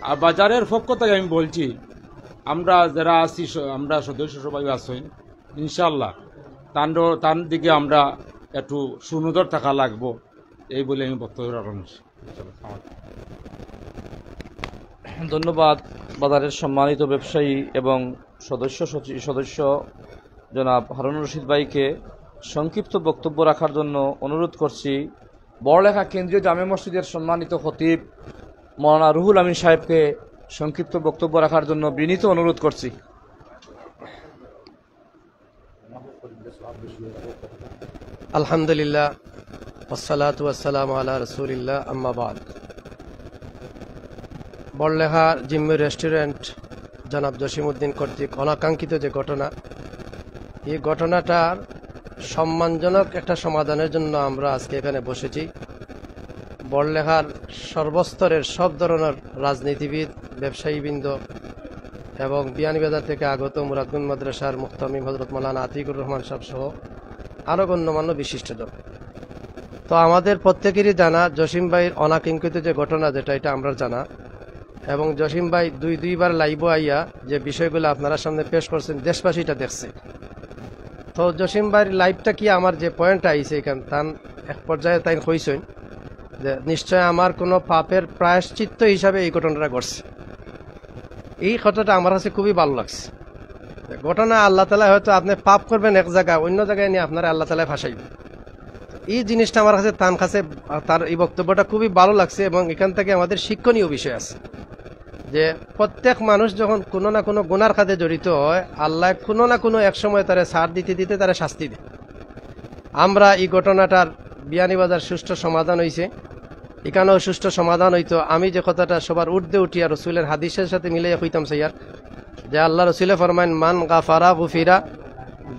আর বাজারের পক্ষ থেকে আমি বলছি, আমরা যারা আছি, আমরা সদস্য সবাই আছেন, ইনশাল্লাহ তার দিকে আমরা একটু সুনজর থাকা লাগবো, এই বলে আমি বক্তব্য রাখলাম। ধন্যবাদ বাজারের সম্মানিত ব্যবসায়ী এবং সদস্য জনাব হারুনুর রশিদ ভাইকে। সংক্ষিপ্ত বক্তব্য রাখার জন্য অনুরোধ করছি বড়লেখা কেন্দ্রীয় জামে মসজিদের সম্মানিত খতিব মৌলানা রুহুল আমিন সাহেবকে সংক্ষিপ্ত বক্তব্য রাখার জন্য বিনীত অনুরোধ করছি। আলহামদুলিল্লাহ, ওয়াসসালাতু ওয়াসসালামু আলা রাসূলিল্লাহ, আম্মা বাদ। বড়লেখা জিম্মি রেস্টুরেন্ট জনাব জসিমউদ্দিন কর্তৃক অনাকাঙ্ক্ষিত যে ঘটনা, এই ঘটনাটার সম্মানজনক একটা সমাধানের জন্য আমরা আজকে এখানে বসেছি। বড়লেখার সর্বস্তরের সব ধরনের রাজনীতিবিদ, ব্যবসায়ীবৃন্দ এবং বিয়ানীবাজার থেকে আগত মুরাদগঞ্জ মাদ্রাসার মুহতামিম হযরত মাওলানা আতিকুর রহমান সাহেব সহ আরও গণ্যমান্য বিশিষ্টজন। তো আমাদের প্রত্যেকেরই জানা জসিম ভাইয়ের অনাকাঙ্ক্ষিত যে ঘটনা, যেটা এটা আমরা জানা, এবং জসিম ভাই দুইবার লাইভও আইয়া যে বিষয়গুলো আপনারা সামনে পেশ করছেন, দেশবাসীটা দেখছে। তো জসিম ভাইয়ের লাইভটা কি আমার যে পয়েন্ট আইছে এখান তান এক পর্যায়ে তাই কইছেন যে নিশ্চয় আমার কোনো পাপের প্রায়শ্চিত্ত হিসাবে এই ঘটনাটা ঘটছে। এই কথাটা আমার কাছে খুবই ভালো লাগছে। ঘটনা আল্লাহ তাআলা হয়তো আপনি পাপ করবেন এক জায়গায়, অন্য জায়গায় নিয়ে আপনারা আল্লাহ তাআলা ফাঁসাইবেন। এই জিনিসটা আমার কাছে তার এই বক্তব্যটা খুবই ভালো লাগছে, এবং এখান থেকে আমাদের শিক্ষণীয় বিষয় আছে যে প্রত্যেক মানুষ যখন কোনো না কোনো গুনার খাতে জড়িত হয়, আল্লাহ কোনো না কোনো এক সময় তারা ছাড় দিতে তারা শাস্তি দেয়। আমরা এই ঘটনাটার বিয়ানীবাজার সুষ্ঠু সমাধান হয়েছে, এখানেও সুষ্ঠু সমাধান হইতো। আমি যে কথাটা সবার ঊর্ধ্বে উঠিয়া রসুলের হাদিসের সাথে মিলাইয়া হইতাম সাইয়ার, যে আল্লাহ রসুলে ফরমাইন মান গাফারা গুফিরা,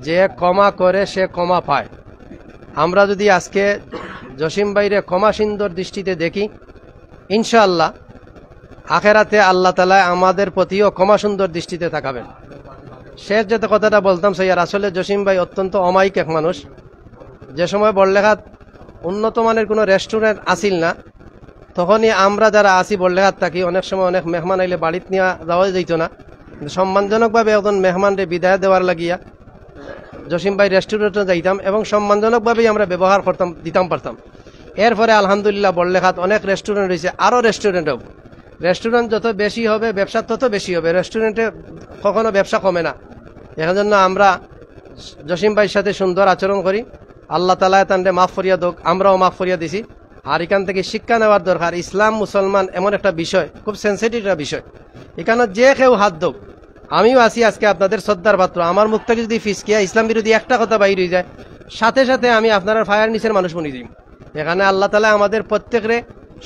যে ক্ষমা করে সে ক্ষমা পায়। আমরা যদি আজকে জসিম ভাইরে ক্ষমা সুন্দর দৃষ্টিতে দেখি, ইনশাআল্লাহ আখেরাতে আল্লাহ তাআলা আমাদের প্রতিও ক্ষমা সুন্দর দৃষ্টিতে তাকাবেন। শেষ যেতে কথাটা বলতাম সাইয়ার, আসলে জসিম ভাই অত্যন্ত অমায়িক এক মানুষ। যে সময় বড়লেখাত উন্নত মানের কোনো রেস্টুরেন্ট আসিল না, তখনই আমরা যারা আসি বড়লেখাত থাকি, অনেক সময় অনেক মেহমান আইলে বাড়িতে নিয়ে যাওয়া যেত না, সম্মানজনকভাবে একজন মেহমানরে বিদায় দেওয়ার লাগিয়া জসিম ভাই রেস্টুরেন্টে যাইতাম এবং সম্মানজনকভাবেই আমরা ব্যবহার দিতাম পারতাম। এরপরে আলহামদুলিল্লাহ বড়লেখাত অনেক রেস্টুরেন্ট হয়েছে, আরও রেস্টুরেন্ট হবে। রেস্টুরেন্ট যত বেশি হবে ব্যবসা তত বেশি হবে, রেস্টুরেন্টে কখনো ব্যবসা কমে না। এর জন্য আমরা জসিম ভাইয়ের সাথে সুন্দর আচরণ করি, আল্লাহ তাআলা তান্ডে মাফ করিয়া দোক, আমরাও মাফ করিয়া দিছি। আর এখান থেকে শিক্ষা নেওয়ার দরকার। ইসলাম মুসলমান এমন একটা বিষয়, খুব সেন্সিটিভ একটা বিষয়, এখানে যে কেউ হাত দোক। আমিও আছি আজকে আপনাদের শ্রদ্ধার পাত্র, আমার মুখ থেকে যদি ফিসকিয়া ইসলাম বিরোধী একটা কথা বাইর হয়ে যায়, সাথে সাথে আমি আপনার ফায়ার নিচের মানুষ বনি দিই। এখানে আল্লাহ তাআলা আমাদের প্রত্যেকরে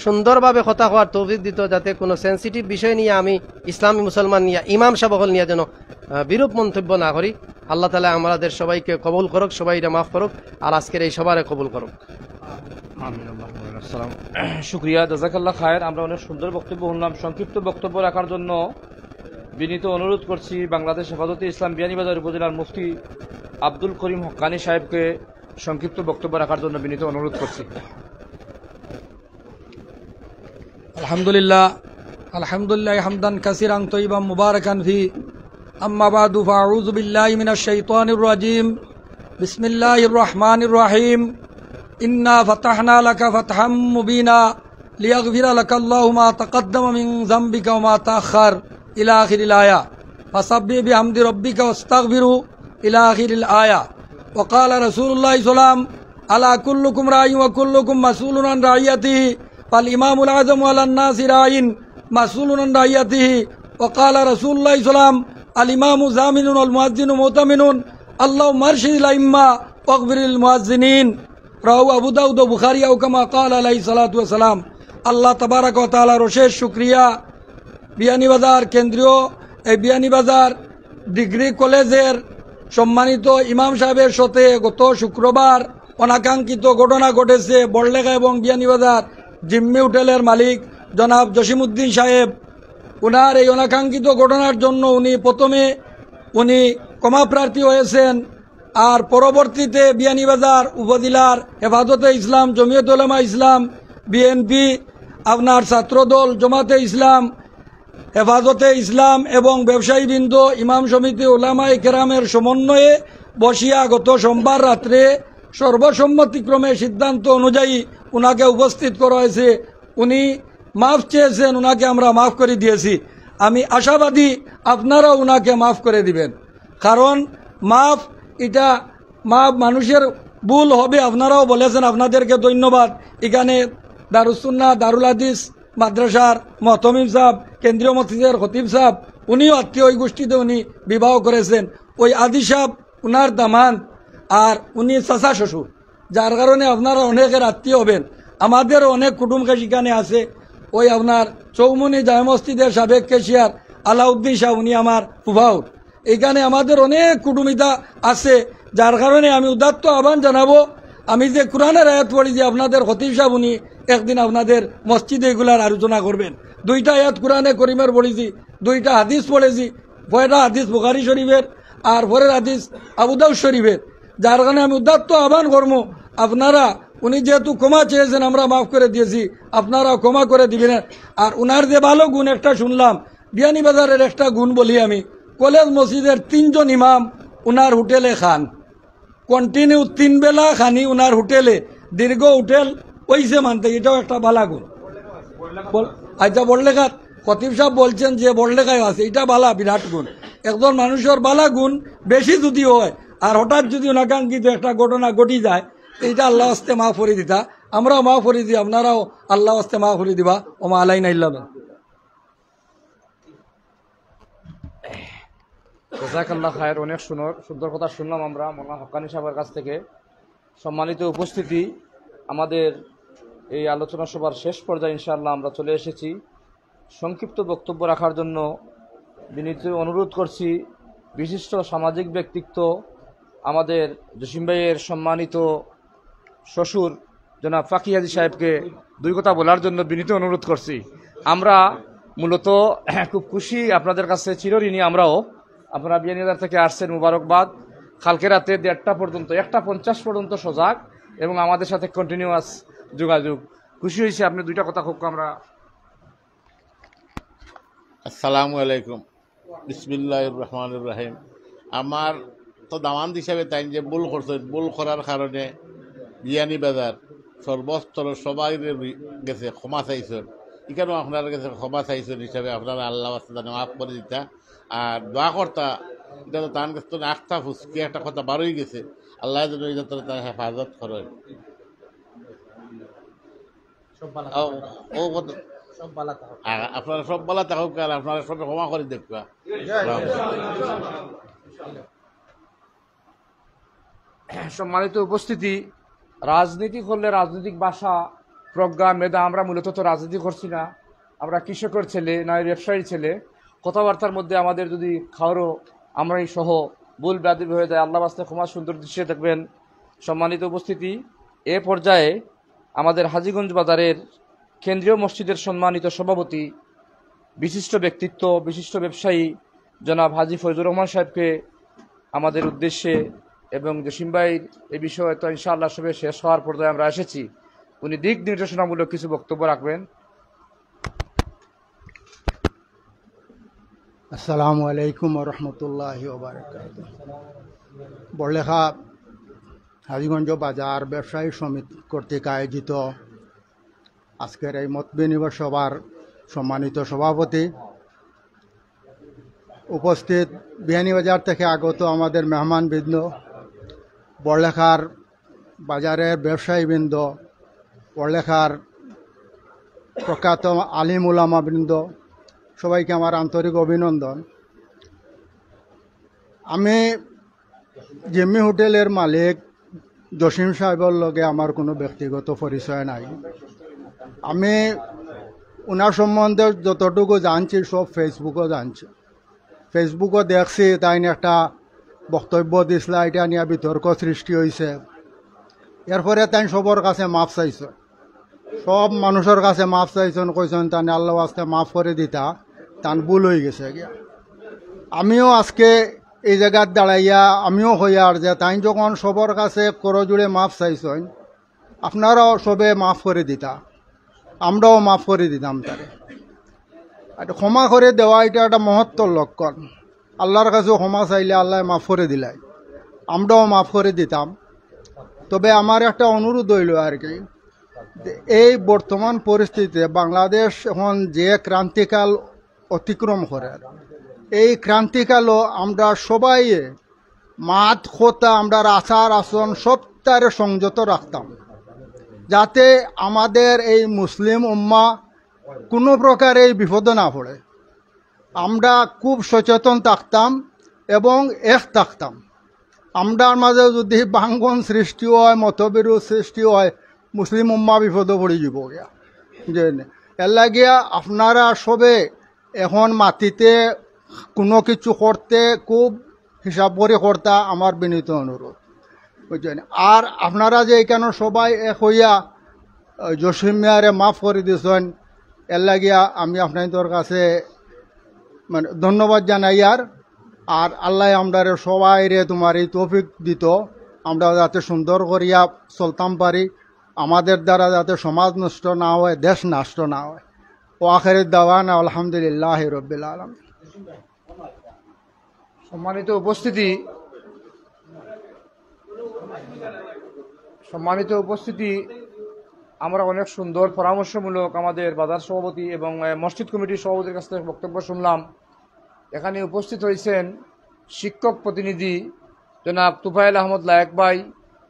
সুন্দরভাবে কথা হওয়ার তৌফিক দিত, যাতে কোনো সেন্সিটিভ বিষয় নিয়ে আমি ইসলামী মুসলমান নিয়ে ইমাম সাহেব নিয়ে যেন বিরূপ মন্তব্য না করি। আল্লাহ তাআলা আমাদের সবাইকে কবুল করুক, সবাইকে মাফ করুক, আর আজকের এই সবারে কবুল করুক। শুক্রিয়া, জাযাকাল্লাহ খায়ের। আমরা অনেক সুন্দর বক্তব্য শুনলাম। সংক্ষিপ্ত বক্তব্য রাখার জন্য বিনীত অনুরোধ করছি বাংলাদেশ হেফাজতে ইসলাম বিয়ানীবাজার উপজেলার মুফতি আব্দুল করিম হক্কানি সাহেবকে সংক্ষিপ্ত বক্তব্য রাখার জন্য বিনীত অনুরোধ করছি। আলহামদুলিল্লাহ হামদান কাসিরান তয়্যিবান মুবারাকান ফি, আম্মা বাদু ফাআউযু বিল্লাহি মিনাশ শাইতানির রাজীম। বিসমিল্লাহির রহমানির রহিম। ইন্না ফাতাহনা লাকা ফাতহাম মুবিনা লিয়াগফিরা লাকাল্লাহু মা তাকাদ্দামা মিন যামবিকা ওয়া মা তাআখার ইলা আখিরিল আয়া ফাসাব্বিহ বিহামদি রাব্বিকা ওয়াস্তাগফিরু ইলা আখিরিল আয়া। ওয়া ক্বালা রাসূলুল্লাহ সাল্লাল্লাহু আলা কুল্লুকুম রাইয়্যুন ওয়া কুল্লুকুম মাসউলুন আন রাইয়াতিহি ফাল ইমামুল আযম আলান নাসি রাইন মাসউলুন আন রাইয়াতিহি। ওয়া ক্বালা রাসূলুল্লাহ সাল্লাল্লাহু আল ইমামু জামিনুন ওয়াল মুয়াজ্জিনু মুতামিনুন আল্লাহুম্মা আরশিদিল আইম্মা ওয়াগফিরিল মুয়াজ্জিনিন। রাহু আবু দাউদ ও বুখারী ও কামা ক্বালা আলাইহিস সালাতু ওয়াস সালাম। আল্লাহ তাবারাক ওয়া তাআলার অশেষ শুকরিয়া। বিয়ানীবাজার কেন্দ্রীয় এই বিয়ানীবাজার ডিগ্রি কলেজের সম্মানিত ইমাম সাহেবের সাথে গত শুক্রবার অনাকাঙ্ক্ষিত ঘটনা ঘটেছে। বড়লেখা এবং বিয়ানীবাজার জিম্মি হোটেলের মালিক জনাব জসিমউদ্দিন সাহেব, ওনার এই অনাকাঙ্ক্ষিত ঘটনার জন্য প্রথমে উনি ক্ষমা প্রার্থী হয়েছেন, আর পরবর্তীতে বিয়ানীবাজার উপজেলার হেফাজতে ইসলাম, জমিয়ত উলামা ইসলাম, বিএনপি, আপনার ছাত্রদল, জামাতে ইসলাম, হেফাজতে ইসলাম এবং ব্যবসায়ীবৃন্দ, ইমাম সমিতি, উলামায়ে কেরামের সমন্বয়ে বসিয়া গত সোমবার রাত্রে সর্বসম্মতিক্রমে সিদ্ধান্ত অনুযায়ী উনাকে উপস্থিত করা হয়েছে। উনি মাফ চেয়েছেন, উনাকে আমরা মাফ করে দিয়েছি। আমি আশাবাদী আপনারা উনাকে মাফ করে দিবেন, কারণ মাফ এটা মাফ মানুষের ভুল হবে। আপনারাও বলেছেন, আপনাদেরকে ধন্যবাদ। এখানে দারুস সুন্নাহ দারুল হাদিস মাদ্রাসার মহতমিম সাহেব, কেন্দ্রীয় মসজিদের খতিব সাহেব, উনিও আত্মীয় ওই গোষ্ঠীতে উনি বিবাহ করেছেন। ওই আদি সাহেব উনার দামান, আর উনি চাচা শ্বশুর, যার কারণে আপনারা অনেকের আত্মীয় হবেন। আমাদেরও অনেক কুটুমকে সেখানে আছে। ওই আপনার চৌমনি জামে মসজিদের সাবেক কেশিয়ার আলাউদ্দিন সাহেব, উনি আমার ফুফাউর। এখানে আমাদের অনেক কুটুমিতা আছে, যার কারণে আমি উদাত্ত আহ্বান জানাবো, আমি যে কোরআনের আয়াত পড়ি যে আপনাদের খতিব সাহেব উনি একদিন আপনাদের মসজিদে এগুলার আলোচনা করবেন। 2টা আয়াত কোরআনে করিমের পড়েছি, 2টা হাদিস পড়েছি। পরেরটা হাদিস বুখারী শরীফের আর পরের হাদিস আবু দাউদ শরীফের, যার কারণে আমি উদাত্ত আহ্বান করবো আপনারা, উনি যেহেতু ক্ষমা চেয়েছেন আমরা মাফ করে দিয়েছি, আপনারা ক্ষমা করে দিবেন। আর উনার যে ভালো গুণ একটা শুনলাম, বিয়ানীবাজারের একটা গুণ বলি আমি, কলেজ মসজিদের 3 জন ইমাম উনার হোটেলে খান, কন্টিনিউ 3 বেলা খানি উনার হোটেলে, দীর্ঘ হোটেল ওইসে মানতে, এটাও একটা বালা গুণ। আচ্ছা, বড়লেখাত খতিব সাহেব বলছেন যে বড়লেখায় আছে, এটা বালা বিরাট গুণ। একজন মানুষের বালা গুণ বেশি যদি হয়, আর হঠাৎ যদি অনাকাঙ্ক্ষিত একটা ঘটনা ঘটি যায়, এইটা আল্লাহ আস্তে মাফ করে দিতা, আমরাও মাফ করে দিই, আপনারাও আল্লাহ আস্তে মাফ করে দিবা। ওমা আলাইনা ইল্লা আল্লাহ। জাযাকাল্লাহ খায়ের। অনেক সুন্দর কথা শুনলাম আমরা মোল্লা হক্কানি সাহেবের কাছ থেকে। সম্মানিত উপস্থিতি, আমাদের এই আলোচনা সভার শেষ পর্যায়ে ইনশাআল্লাহ আমরা চলে এসেছি। সংক্ষিপ্ত বক্তব্য রাখার জন্য বিনীত অনুরোধ করছি বিশিষ্ট সামাজিক ব্যক্তিত্ব আমাদের জসিম ভাইয়ের সম্মানিত শ্বশুর জনাব ফাকি হাজী সাহেবকে 2 কথা বলার জন্য বিনীত অনুরোধ করছি। আমরা মূলত খুব খুশি আপনাদের কাছে চিরঋণী আমরাও। আপনারা বিয়ানীবাজার থেকে আসছেন, মুবারকবাদ। কালকে রাতে 1:30 পর্যন্ত 1:50 পর্যন্ত সজাগ এবং আমাদের সাথে কন্টিনিউয়াস যোগাযোগ। খুশি হয়েছি আপনি 2টা কথা খুব আমরা। আসসালামু আলাইকুম, বিসমিল্লাহির রহমানির রহিম। আমার তো দামান হিসাবে তাই যে ভুল করছেন, ভুল করার কারণে বিয়ানীবাজার সর্বস্তরের সবাই গেছে ক্ষমা চাইছেন। এখানেও আপনার কাছে ক্ষমা চাইছেন হিসাবে আপনারা আল্লাহ মাফ করে দিতা। আর দোয়া কর্তা, এটা তো তার কাছে তো আস্থা ফুসকে একটা কথা বারোই গেছে, আল্লাহ যেন এটা তার হেফাজত করেন। আপনারা সব বলা থাকুক, আর আপনারা সব ক্ষমা করে দেখবা। সম্মানিত উপস্থিতি, রাজনীতি করলে রাজনৈতিক ভাষা প্রজ্ঞা মেধা, আমরা মূলত তো রাজনীতি করছি না, আমরা কৃষকের ছেলে নয় ব্যবসায়ী ছেলে, কথাবার্তার মধ্যে আমাদের যদি খাওয়ারও আমরাই সহ ভুল ব্যাধি হয়ে যায়, আল্লাহ বাস্তে ক্ষমা সুন্দর দৃশ্যে দেখবেন। সম্মানিত উপস্থিতি, এ পর্যায়ে আমাদের হাজীগঞ্জ বাজারের কেন্দ্রীয় মসজিদের সম্মানিত সভাপতি, বিশিষ্ট ব্যক্তিত্ব, বিশিষ্ট ব্যবসায়ী জনাব হাজী ফয়জুর রহমান সাহেবকে আমাদের উদ্দেশ্যে এবং জসিম ভাইয়ের এই বিষয়ে তো ইনশাআল্লাহ সবে শেষ হওয়ার পর্যায়ে আমরা এসেছি, উনি দিক নির্দেশনামূলক কিছু বক্তব্য রাখবেন। আসসালামু আলাইকুম রহমতুল্লাহি ওবারাকাতুহু। বড়লেখা হাজীগঞ্জ বাজার ব্যবসায়ী সমিতি কর্তৃক আয়োজিত আজকের এই মত বিনিময় সভার সম্মানিত সভাপতি, উপস্থিত বিয়ানীবাজার থেকে আগত আমাদের মেহমানবৃন্দ, বড়লেখার বাজারের ব্যবসায়ীবৃন্দ, বড়লেখার প্রখ্যাত আলিম উলামাবৃন্দ, সবাইকে আমার আন্তরিক অভিনন্দন। আমি জিম্মি হোটেলের মালিক জসিম সাহেবের লগে আমার কোনো ব্যক্তিগত পরিচয় নাই। আমি ওনার সম্বন্ধে যতটুকু জানছি সব ফেসবুকও জানছি, ফেসবুকও দেখছি তাই একটা বক্তব্য দিছিল, এটা নিয়ে বিতর্ক সৃষ্টি হয়েছে। এরপরে তাই সবর কাছে মাপ চাইছে, সব মানুষের কাছে মাপ চাইছেন, কইছেন তাই আল্লাহ আস্তে মাফ করে দিতা, তান ভুল হয়ে গেছে গিয়া। আমিও আজকে এই জায়গার দাঁড়াইয়া আমিও হইয়ার যে তাই যখন সবর কাছে করজুড়ে মাফ চাইছেন, আপনারাও সবে মাফ করে দিতা, আমরাও মাফ করে দিতাম তারে। এটা ক্ষমা করে দেওয়া এটা একটা মহত্তর লক্ষণ। আল্লাহর কাছেও ক্ষমা চাইলে আল্লাহ মাফ করে দিলাই, আমরাও মাফ করে দিতাম। তবে আমার একটা অনুরোধ হইল আর কি, এই বর্তমান পরিস্থিতিতে বাংলাদেশ এখন যে ক্রান্তিকাল অতিক্রম করে, এই ক্রান্তিকালও আমরা সবাই মাত খোতা, আমরা আচার আচরণ সব তারে সংযত রাখতাম, যাতে আমাদের এই মুসলিম উম্মা কোনো প্রকার এই বিপদে না পড়ে। আমরা খুব সচেতন থাকতাম এবং এক থাকতাম। আমরার মাঝে যদি ভাঙ্গন সৃষ্টি হয়, মতবিরোধ সৃষ্টি হয়, মুসলিম উম্মা বিপদে পড়ে যাব গিয়া। যে এর লাগিয়া আপনারা সবে এখন মাটিতে কোনো কিছু করতে খুব হিসাব করে করতা, আমার বিনীত অনুরোধ, বুঝছেন। আর আপনারা যে এখানে সবাই এক হইয়া জসিম মিয়ারে মাফ করে দিয়েছেন, এর লাগিয়া আমি আপনাদের কাছে মানে ধন্যবাদ জানাই। আর আল্লাহ আমরা সবাই রে তোমার এই তৌফিক দিত, আমরা যাতে সুন্দর করিয়া চলতাম পারি, আমাদের দ্বারা যাতে সমাজ নষ্ট না হয়, দেশ নষ্ট না হয়। ও আখিরের দাওয়ানা আলহামদুলিল্লাহ রাব্বিল আলামিন। সম্মানিত উপস্থিতি, আমরা অনেক সুন্দর পরামর্শমূলক আমাদের বাজার সভাপতি এবং মসজিদ কমিটির সভাপতির কাছ থেকে বক্তব্য শুনলাম। এখানে উপস্থিত হয়েছেন শিক্ষক প্রতিনিধি জনাব তুফাইল আহমদ লায়েক ভাই,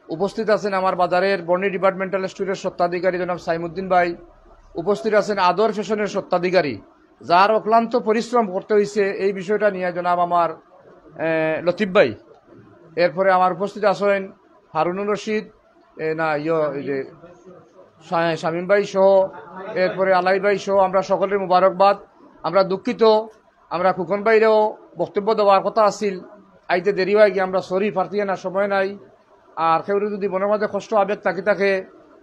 উপস্থিত আছেন আমার বাজারের বর্ণি ডিপার্টমেন্টাল স্টোরের স্বত্বাধিকারী জনাব সাইমুদ্দিন ভাই, উপস্থিত আছেন আদর ফ্যাশনের স্বত্বাধিকারী, যার অক্লান্ত পরিশ্রম করতে হয়েছে এই বিষয়টা নিয়ে জনাব আমার লতিফ ভাই। এরপরে আমার উপস্থিত আছেন হারুনুর রশিদ শামীম ভাই সহ, এরপরে আলাই ভাই সহ, আমরা সকলের মুবারকবাদ। আমরা দুঃখিত, আমরা খুকন ভাইরেও বক্তব্য দেওয়ার কথা আছিল, আইতে দেরি হয়ে গিয়ে আমরা সরি পারতিয়ে না, সময় নাই। আর কেউ যদি মনের মধ্যে কষ্ট আবেগ থাকে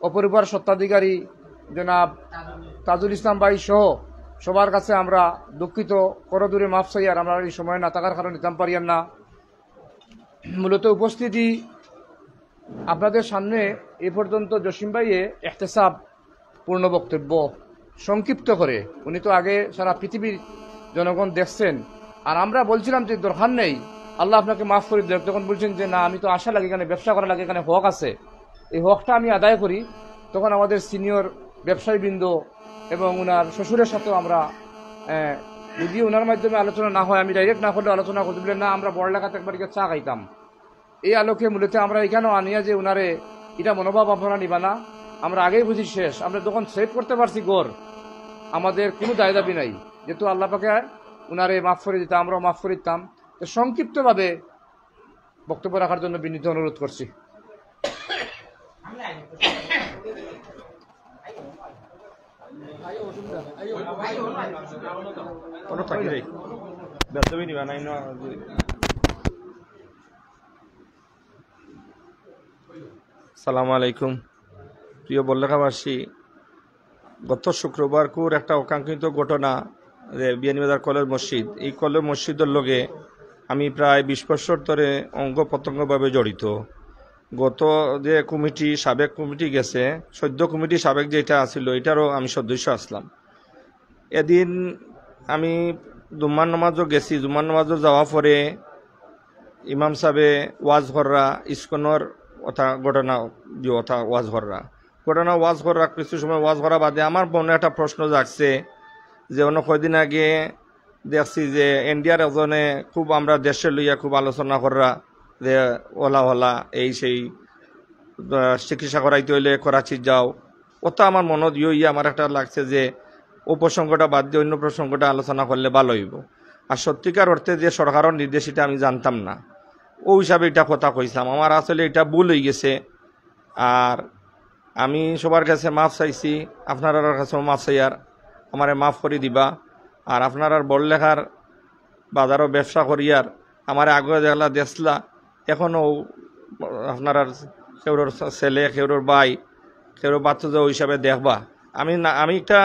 অপরিবার স্বত্বাধিকারী জনাব তাজুল ইসলাম ভাই সহ সবার কাছে আমরা দুঃখিত, করদূরে মাফ চাই। আর আমরা এই সময় না থাকার কারণে নিতাম পারিয়ান না। মূলত উপস্থিতি আপনাদের সামনে এ পর্যন্ত জসিম ভাইয়ে ইহতেসাব পূর্ণ বক্তব্য সংক্ষিপ্ত করে, উনি তো আগে সারা পৃথিবীর জনগণ দেখছেন, আর আমরা বলছিলাম যে দরকার নেই, আল্লাহ আপনাকে মাফ করে দেখ, তখন বলছেন যে না আমি তো আশা লাগে, এখানে ব্যবসা করা লাগে, এখানে হক আছে, এই হকটা আমি আদায় করি। তখন আমাদের সিনিয়র ব্যবসায়ীবৃন্দ এবং ওনার শ্বশুরের সাথেও আমরা যদি ওনার মাধ্যমে আলোচনা না হয়, আমি ডাইরেক্ট না করলে আলোচনা করতে বললেন না, আমরা বড়লেখাতে একবার চা খাইতাম। এই আলোকে মূলত আমরা এখানেও আনিয়া যে ওনারে এটা মনোভাব আপনারা নিবা না, আমরা আগেই বুঝি শেষ। আমরা যখন সেভ করতে পারছি গড়, আমাদের কোনো দায় দাবি নাই, যেহেতু আল্লাহ পাকে ওনারে মাফ করে দিতাম, আমরাও মাফ করে দিতাম। তো সংক্ষিপ্তভাবে বক্তব্য রাখার জন্য বিনীত অনুরোধ করছি। সালামু আলাইকুম। প্রিয় বল্লেখাবাসী, গত শুক্রবার কুর একটা অকাঙ্ক্ষিত ঘটনা যে বিয়ানীবাজার কলেজ মসজিদ, এই কলেজ মসজিদের লগে আমি প্রায় 20 বছর ধরে অঙ্গ প্রত্যঙ্গভাবে জড়িত। গত যে কমিটি, সাবেক কমিটি গেছে, সদ্য কমিটি সাবেক যেটা আছিল এটারও আমি সদস্য আসলাম। এদিন আমি জুম্মার নামাজও গেছি। জুম্মার নামাজও যাওয়া পরে ইমাম সাহেবে ওয়াজ কররা ইস্কনের কথা ঘটনা যে কথা ওয়াজ কররা কিছু সময় ওয়াজ করা বাদে আমার মনে একটা প্রশ্ন জাগছে যে অন্য কয়দিন আগে দেখছি যে ইন্ডিয়ার এজনে খুব আমরা দেশে লইয়া খুব আলোচনা কররা যে ওলা এই সেই চিকিৎসা করাইতে হইলে করাচি যাও। ওটা আমার মনত ইয়ে আমার একটা লাগছে যে ও প্রসঙ্গটা বাদ দিয়ে অন্য প্রসঙ্গটা আলোচনা করলে ভালো হইব। আর সত্যিকার অর্থে যে সরকারের নির্দেশ এটা আমি জানতাম না, ও হিসাবে এটা কথা কইছিলাম। আমার আসলে এটা ভুল হয়ে গেছে। আর আমি সবার কাছে মাফ চাইছি, আপনার কাছেও মাফ চাই, আর আমারে মাফ করে দিবা। আর আপনার আর বড়লেখার বাজারও ব্যবসা করিয়ার আমার আগে দেখলা দেখলা এখনও আপনার কেউর ছেলে, কেউর ভাই, কেউর বাচ্চা হিসাবে দেখবা। আমি একটা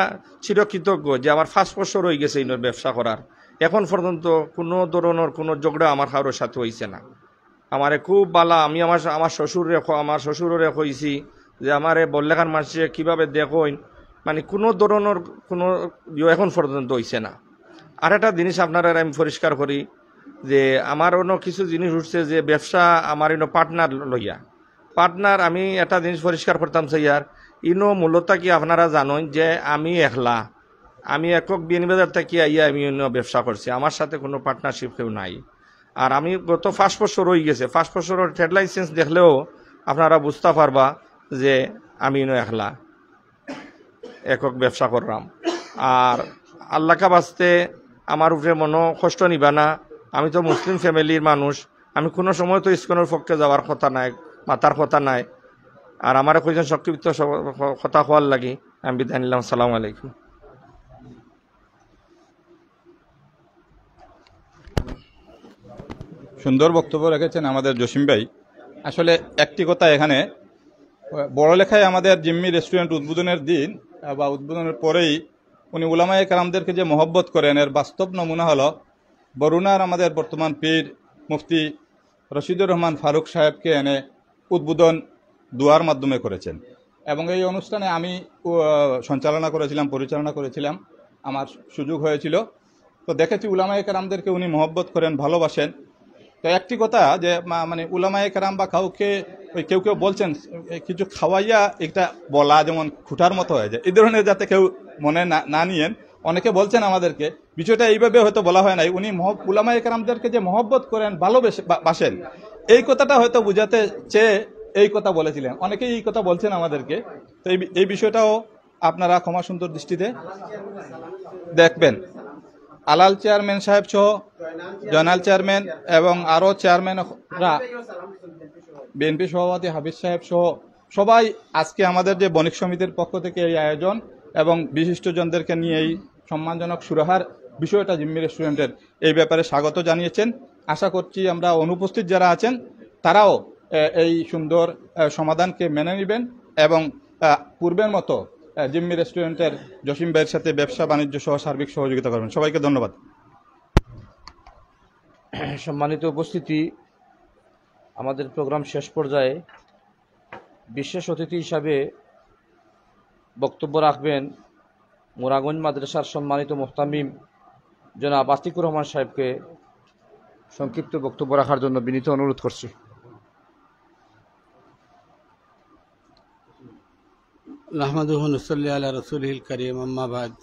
চিরকৃতজ্ঞ যে আমার 5 বছর হয়ে গেছে এই ব্যবসা করার, এখন পর্যন্ত কোনো ধরনের কোনো ঝগড়া আমার কারোর সাথে হয়েছে না। আমারে খুব বালা, আমি আমার শ্বশুরের কইছি যে আমারে বল্লেখার মানুষে কীভাবে দেখইন, মানে কোনো ধরনের কোনো এখন পর্যন্ত হয়েছে না। আর একটা জিনিস আপনারা আমি পরিষ্কার করি যে আমার অন্য কিছু জিনিস উঠছে যে ব্যবসা আমার পার্টনার লইয়া পার্টনার, আমি একটা জিনিস পরিষ্কার করতাম স্যার, মূলত কি আপনারা জানেন যে আমি একলা, আমি একক বিয়ানীবাজার থেকে আইয়া আমি ব্যবসা করছি, আমার সাথে কোনো পার্টনারশিপ কেউ নাই। আর আমি গত 5 বছর হয়ে গেছে, 5 বছরের ট্রেড লাইসেন্স দেখলেও আপনারা বুঝতে পারবা যে আমি একলা একক ব্যবসা করলাম। আর আল্লাহকে বাঁচতে আমার উপরে মনো কষ্ট নিবা না, আমি তো মুসলিম ফ্যামিলির মানুষ, আমি কোনো সময় তো ইস্কনের পক্ষে যাওয়ার কথা নাই, মাতার কথা নাই। আর আমার কয়েকজন সংক্ষিপ্ত কথা হওয়ার লাগি আমি বিদায় নিলাম। আসসালামু আলাইকুম। সুন্দর বক্তব্য রেখেছেন আমাদের জসিম ভাই। আসলে একটি কথা, এখানে বড়লেখায় আমাদের জিম্মি রেস্টুরেন্ট উদ্বোধনের দিন বা উদ্বোধনের পরেই উনি উলামায়ে কেরামদেরকে যে মহব্বত করেন এর বাস্তব নমুনা হলো বরুণার আমাদের বর্তমান পীর মুফতি রশিদুর রহমান ফারুক সাহেবকে এনে উদ্বোধন দুয়ার মাধ্যমে করেছেন। এবং এই অনুষ্ঠানে আমি পরিচালনা করেছিলাম, আমার সুযোগ হয়েছিল। তো দেখেছি উলামায়ে কেরামদেরকে উনি মহব্বত করেন, ভালোবাসেন। তো একটি কথা যে মানে উলামায়ে কেরাম বা কাউকে কেউ বলছেন কিছু খাওয়াইয়া একটা বলা যেমন খুঁটার মতো হয়ে যায়, এই ধরনের যাতে কেউ মনে না নিয়েন। অনেকে বলছেন আমাদেরকে, বিষয়টা এইভাবে হয়তো বলা হয় নাই, উনি উলামায়ে কেরামদেরকে যে মহব্বত করেন, ভালোবাসেন, এই কথাটা হয়তো বুঝাতে চেয়ে এই কথা বলেছিলেন। অনেকেই এই কথা বলছেন আমাদেরকে। তো এই বিষয়টাও আপনারা ক্ষমা সুন্দর দৃষ্টিতে দেখবেন। আলাল চেয়ারম্যান সাহেব সহ, জয়নাল চেয়ারম্যান এবং আরও চেয়ারম্যানরা, বিএনপি সভাপতি হাফিজ সাহেব সহ সবাই আজকে আমাদের যে বণিক সমিতির পক্ষ থেকে এই আয়োজন এবং বিশিষ্টজনদেরকে নিয়ে এই সম্মানজনক সুরাহার বিষয়টা জিম্মি রেস্টুরেন্টের এই ব্যাপারে স্বাগত জানিয়েছেন। আশা করছি আমরা অনুপস্থিত যারা আছেন তারাও এই সুন্দর সমাধানকে মেনে নেবেন এবং পূর্বের মতো জিম্মি রেস্টুরেন্টের জসিম ভাইয়ের সাথে ব্যবসা বাণিজ্য সহ সার্বিক সহযোগিতা করবেন। সবাইকে ধন্যবাদ। সম্মানিত উপস্থিতি, আমাদের প্রোগ্রাম শেষ পর্যায়ে বিশেষ অতিথি হিসাবে বক্তব্য রাখবেন মোরাগঞ্জ মাদ্রাসার সম্মানিত মুহতামিম জনাব আতিকুর রহমান সাহেবকে সংক্ষিপ্ত বক্তব্য রাখার জন্য বিনীত অনুরোধ করছি। নাহমাদুহু নুসাল্লি আলা রাসূলিল কারীম, আম্মা বাদ।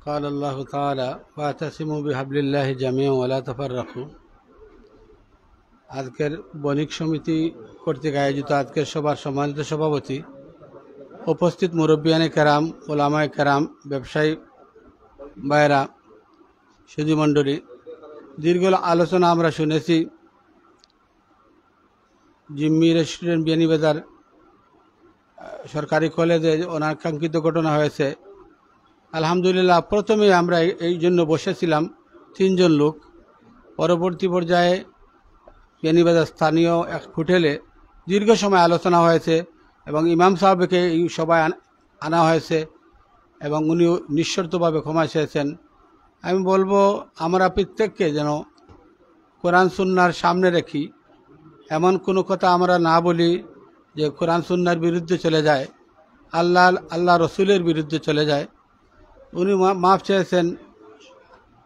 قال الله تعالى واعتصموا بحبل الله جميعا ولا تفرقوا। আজকের বণিক সমিতি কর্তৃক আয়োজিত আজকের সভার সম্মানিত সভাপতি, উপস্থিত মুরব্বিয়ানে কেরাম, ওলামায়ে কেরাম, ব্যবসায়ী ভাইয়েরা, সুধীমণ্ডলী, দীর্ঘ আলোচনা আমরা শুনেছি। জিম্মি রেস্টুরেন্ট বিয়ানীবাজার সরকারি কলেজে অনাকাঙ্ক্ষিত ঘটনা হয়েছে, আলহামদুলিল্লাহ প্রথমে আমরা এই জন্য বসেছিলাম 3 জন লোক। পরবর্তী পর্যায়ে বিয়ানীবাজার স্থানীয় এক হোটেলে দীর্ঘ সময় আলোচনা হয়েছে এবং ইমাম সাহেবকে এই সভায় আনা হয়েছে এবং উনি নিঃশর্তভাবে ক্ষমা চেয়েছেন। আমি বলবো আমরা প্রত্যেককে যেন কোরআন সুন্নাহর সামনে রেখি, এমন কোনো কথা আমরা না বলি যে কোরআন সুন্নাহর বিরুদ্ধে চলে যায়, আল্লাহ রসুলের বিরুদ্ধে চলে যায়। উনি মাফ চেয়েছেন,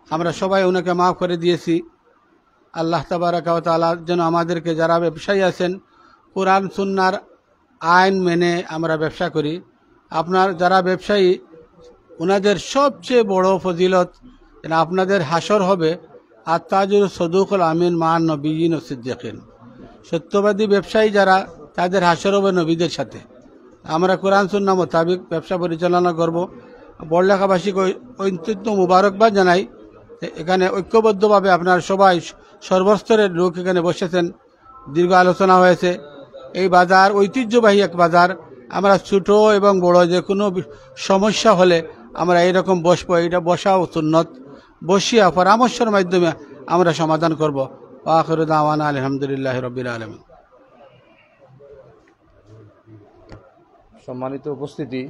আমরা সবাই ওনাকে মাফ করে দিয়েছি। আল্লাহ তাবারাকা ওয়া তাআলা যেন আমাদেরকে, যারা ব্যবসায়ী আছেন, কোরআন সুন্নাহর আইন মেনে আমরা ব্যবসা করি। আপনার যারা ব্যবসায়ী, ওনাদের সবচেয়ে বড় ফজিলত যেন আপনাদের হাসর হবে আর তাজুর সদুকুল আমিন মান নবীন ও সিদ্দিকিন। সত্যবাদী ব্যবসায়ী যারা, তাদের হাসর হবে নবীদের সাথে। আমরা কোরআন সুন্নাহ মোতাবিক ব্যবসা পরিচালনা করব। বড়লেখাবাসীকে অত্যন্ত মুবারকবাদ জানাই। এখানে ঐক্যবদ্ধভাবে আপনারা সবাই সর্বস্তরের লোক এখানে বসেছেন, দীর্ঘ আলোচনা হয়েছে। এই বাজার ঐতিহ্যবাহী এক বাজার। আমরা ছোট এবং বড় যে কোনো সমস্যা হলে আমরা এইরকম বসবো, এটা বসাও সুন্নত, বসিয়া পরামর্শের মাধ্যমে আমরা সমাধান করব। আখিরু দাওয়ানা আলহামদুলিল্লাহি রাব্বিল আলামিন। সম্মানিত উপস্থিতি,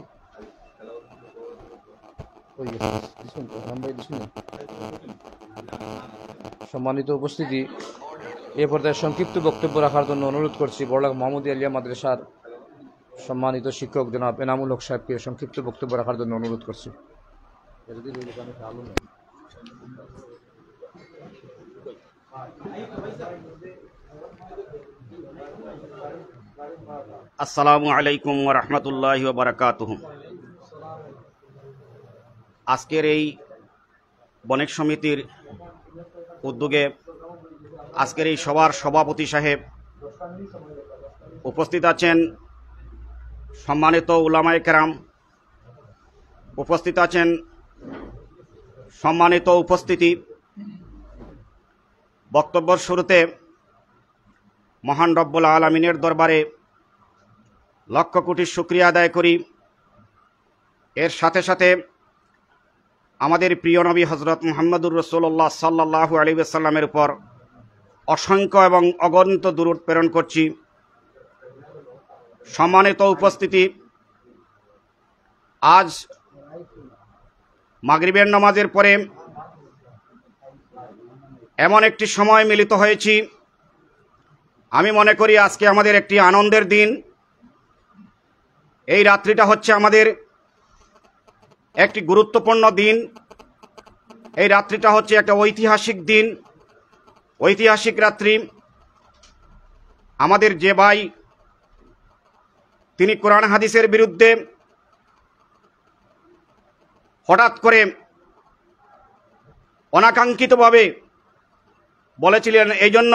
এ পর্যায়ে সংক্ষিপ্ত বক্তব্য রাখার জন্য অনুরোধ করছি বড়লাখ মোহাম্মদিয়া আলিয়া মাদ্রাসার সম্মানিত শিক্ষক জনাব এনামুল হক সাহেবকে সংক্ষিপ্ত বক্তব্য রাখার জন্য অনুরোধ করছি। আসসালামু আলাইকুম ওয়া রাহমাতুল্লাহি ওয়া বারাকাতুহু। আজকের এই বণিক সমিতির উদ্যোগে আজকের এই সভার সভাপতি সাহেব, উপস্থিত আছেন সম্মানিত উলামায়ে কেরাম, উপস্থিত আছেন সম্মানিত উপস্থিতি। বক্তব্যের শুরুতে মহান রব্বুল আলামিনের দরবারে লক্ষ কোটি শুকরিয়া আদায় করি। এর সাথে সাথে আমাদের প্রিয় নবী হযরত মুহাম্মদুর রাসূলুল্লাহ সাল্লাল্লাহু আলাইহি ওয়াসাল্লামের উপর অসংখ্য এবং অগণিত দুরূদ প্রেরণ করছি। সম্মানিত উপস্থিতি, আজ মাগরিবের নামাজের পরে এমন একটি সময় মিলিত হয়েছি, আমি মনে করি আজকে আমাদের একটি আনন্দের দিন। এই রাত্রিটা হচ্ছে আমাদের একটি গুরুত্বপূর্ণ দিন। এই রাত্রিটা হচ্ছে একটা ঐতিহাসিক দিন, ঐতিহাসিক রাত্রি। আমাদের যে ভাই তিনি কোরআন হাদিসের বিরুদ্ধে হঠাৎ করে অনাকাঙ্ক্ষিতভাবে বলেছিলেন, এই জন্য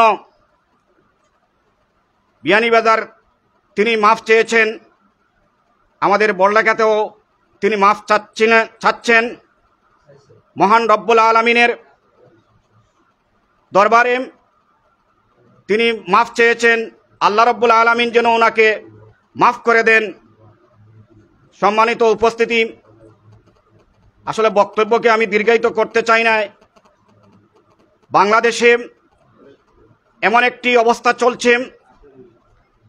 বিয়ানীবাজার তিনি মাফ চেয়েছেন, আমাদের বড়লেখাতেও তিনি মাফ চাচ্ছেন। মহান রব্বুল আলামিনের দরবারে তিনি মাফ চেয়েছেন, আল্লাহ রব্বুল আলামিন যেন ওনাকে মাফ করে দেন। সম্মানিত উপস্থিতি, আসলে বক্তব্যকে আমি দীর্ঘায়িত করতে চাই না। বাংলাদেশে এমন একটি অবস্থা চলছে,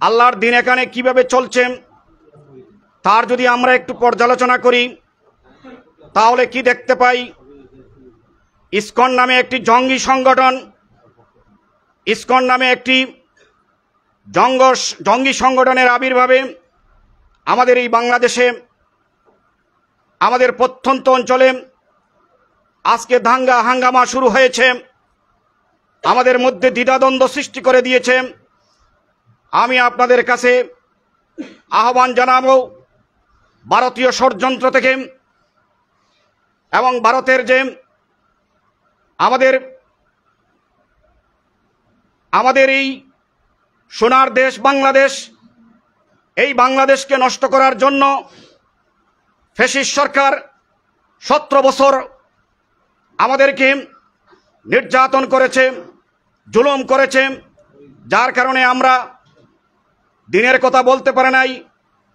আল্লাহর দিন এখানে কিভাবে চলছে তার যদি আমরা একটু পর্যালোচনা করি তাহলে কি দেখতে পাই? ইসকন নামে একটি জঙ্গি সংগঠন, ইসকন নামে একটি জঙ্গি সংগঠনের আবির্ভাবে আমাদের এই বাংলাদেশে, আমাদের প্রত্যন্ত অঞ্চলে আজকে দাঙ্গা হাঙ্গামা শুরু হয়েছে, আমাদের মধ্যে দ্বিধাদ্বন্দ্ব সৃষ্টি করে দিয়েছে। আমি আপনাদের কাছে আহ্বান জানাবো, ভারতীয় ষড়যন্ত্র থেকে এবং ভারতের যে আমাদের এই সোনার দেশ বাংলাদেশ, এই বাংলাদেশকে নষ্ট করার জন্য ফ্যাসিস্ট সরকার 17 বছর আমাদেরকে নির্যাতন করেছে, জুলুম করেছে, যার কারণে আমরা দিনের কথা বলতে পারে নাই,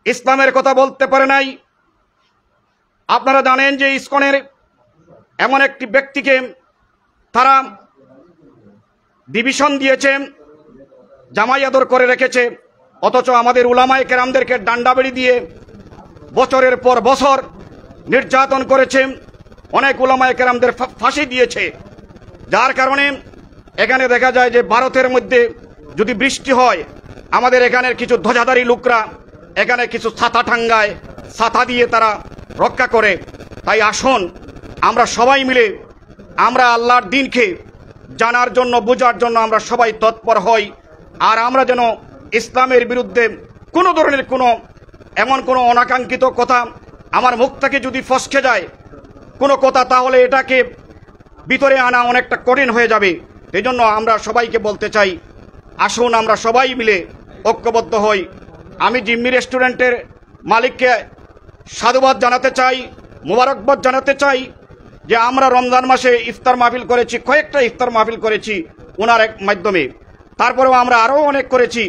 ইসলামের কথা বলতে পারে নাই। আপনারা জানেন যে ইসকনের এমন একটি ব্যক্তিকে তারা ডিভিশন দিয়েছে, জামাই আদর করে রেখেছে, অথচ আমাদের উলামায়ে কেরামদেরকে ডান্ডাবেড়ি দিয়ে বছরের পর বছর নির্যাতন করেছে, অনেক উলামায়ে কেরামদের ফাঁসি দিয়েছে। যার কারণে এখানে দেখা যায় যে ভারতের মধ্যে যদি বৃষ্টি হয়, আমাদের এখানের কিছু ধ্বজাধারী লোকরা এখানে কিছু ছাতা টাঙ্গায়, ছাতা দিয়ে তারা রক্ষা করে। তাই আসুন আমরা সবাই মিলে আমরা আল্লাহর দ্বীনকে জানার জন্য, বোঝার জন্য আমরা সবাই তৎপর হই। আর আমরা যেন ইসলামের বিরুদ্ধে কোনো ধরনের এমন কোনো অনাকাঙ্ক্ষিত কথা আমার মুখ থেকে যদি ফসকে যায় কোনো কথা, তাহলে এটাকে ভিতরে আনা অনেকটা কঠিন হয়ে যাবে। এই জন্য আমরা সবাইকে বলতে চাই, আসুন আমরা সবাই মিলে ঐক্যবদ্ধ হই। আমি জিম্মি রেস্টুরেন্টের মালিককে সাধুবাদ জানাতে চাই, মোবারকবাদ জানাতে চাই যে আমরা রমজান মাসে ইফতার মাহফিল করেছি, কয়েকটা ইফতার মাহফিল করেছি ওনার মাধ্যমে। তারপরেও আমরা আরও অনেক করেছি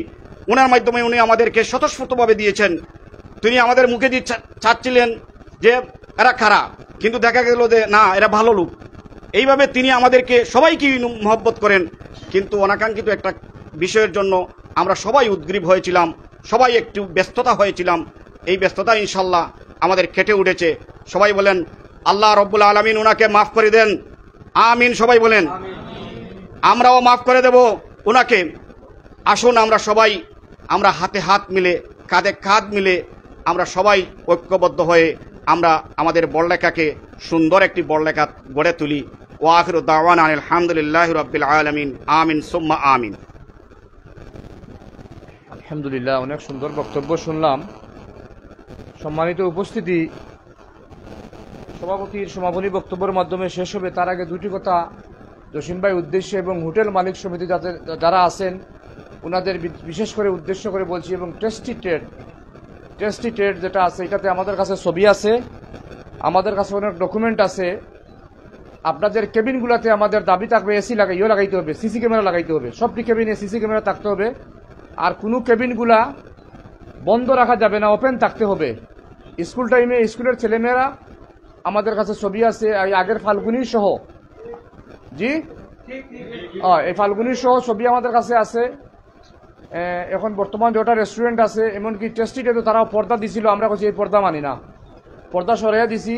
ওনার মাধ্যমে। উনি আমাদেরকে স্বতঃস্ফূর্তভাবে দিয়েছেন। তিনি আমাদের মুখে দিয়ে চাচ্ছিলেন যে এরা খারাপ, কিন্তু দেখা গেল যে না, এরা ভালো লোক। এইভাবে তিনি আমাদেরকে সবাইকে মহব্বত করেন। কিন্তু অনাকাঙ্ক্ষিত একটা বিষয়ের জন্য আমরা সবাই উদ্গ্রীব হয়েছিলাম, সবাই একটু ব্যস্ততা হয়েছিলাম। এই ব্যস্ততা ইনশাল্লাহ আমাদের কেটে উঠেছে। সবাই বলেন আল্লাহ রব্বুল আলামিন ওনাকে মাফ করে দেন, আমিন। সবাই বলেন আমরাও মাফ করে দেব ওনাকে। আসুন আমরা সবাই আমরা হাতে হাত মিলে, কাঁধে কাঁধ মিলে আমরা সবাই ঐক্যবদ্ধ হয়ে আমরা আমাদের বড়লেখাকে সুন্দর একটি বড়লেখা গড়ে তুলি। ওয়া আখিরু দাওয়ানা আলহামদুলিল্লাহি রাব্বিল আলামিন, আমিন সুম্মা আমিন। আলহামদুলিল্লাহ, অনেক সুন্দর বক্তব্য শুনলাম। সম্মানিত উপস্থিতি, সভাপতির সমাপনী বক্তব্যের মাধ্যমে শেষ হবে। তার আগে দুটি কথা জসিম ভাই উদ্দেশ্যে এবং হোটেল মালিক সমিতি যারা আছেন ওনাদের বিশেষ করে উদ্দেশ্য করে বলছি। এবং টেস্টি ট্রেড যেটা আছে, এটাতে আমাদের কাছে ছবি আছে, আমাদের কাছে অনেক ডকুমেন্ট আছে। আপনাদের কেবিনগুলোতে আমাদের দাবি থাকবে এসি লাগাইতে হবে, সিসি ক্যামেরা লাগাইতে হবে, সবটি কেবিনে সিসি ক্যামেরা থাকতে হবে। আর কোনো কেবিনগুলা বন্ধ রাখা যাবে না, ওপেন থাকতে হবে। স্কুল টাইমে স্কুলের ছেলেমেয়েরা আমাদের কাছে ছবি আছে, আগের ফাল্গুনি সহ, জি এই ফাল্গুনি সহ ছবি আমাদের কাছে আছে। এখন বর্তমান যেটা রেস্টুরেন্ট আছে, এমনকি টেস্টিতে তো তারাও পর্দা দিছিল, আমরা কাছে এই পর্দা মানি না, পর্দা সরাইয়া দিছি।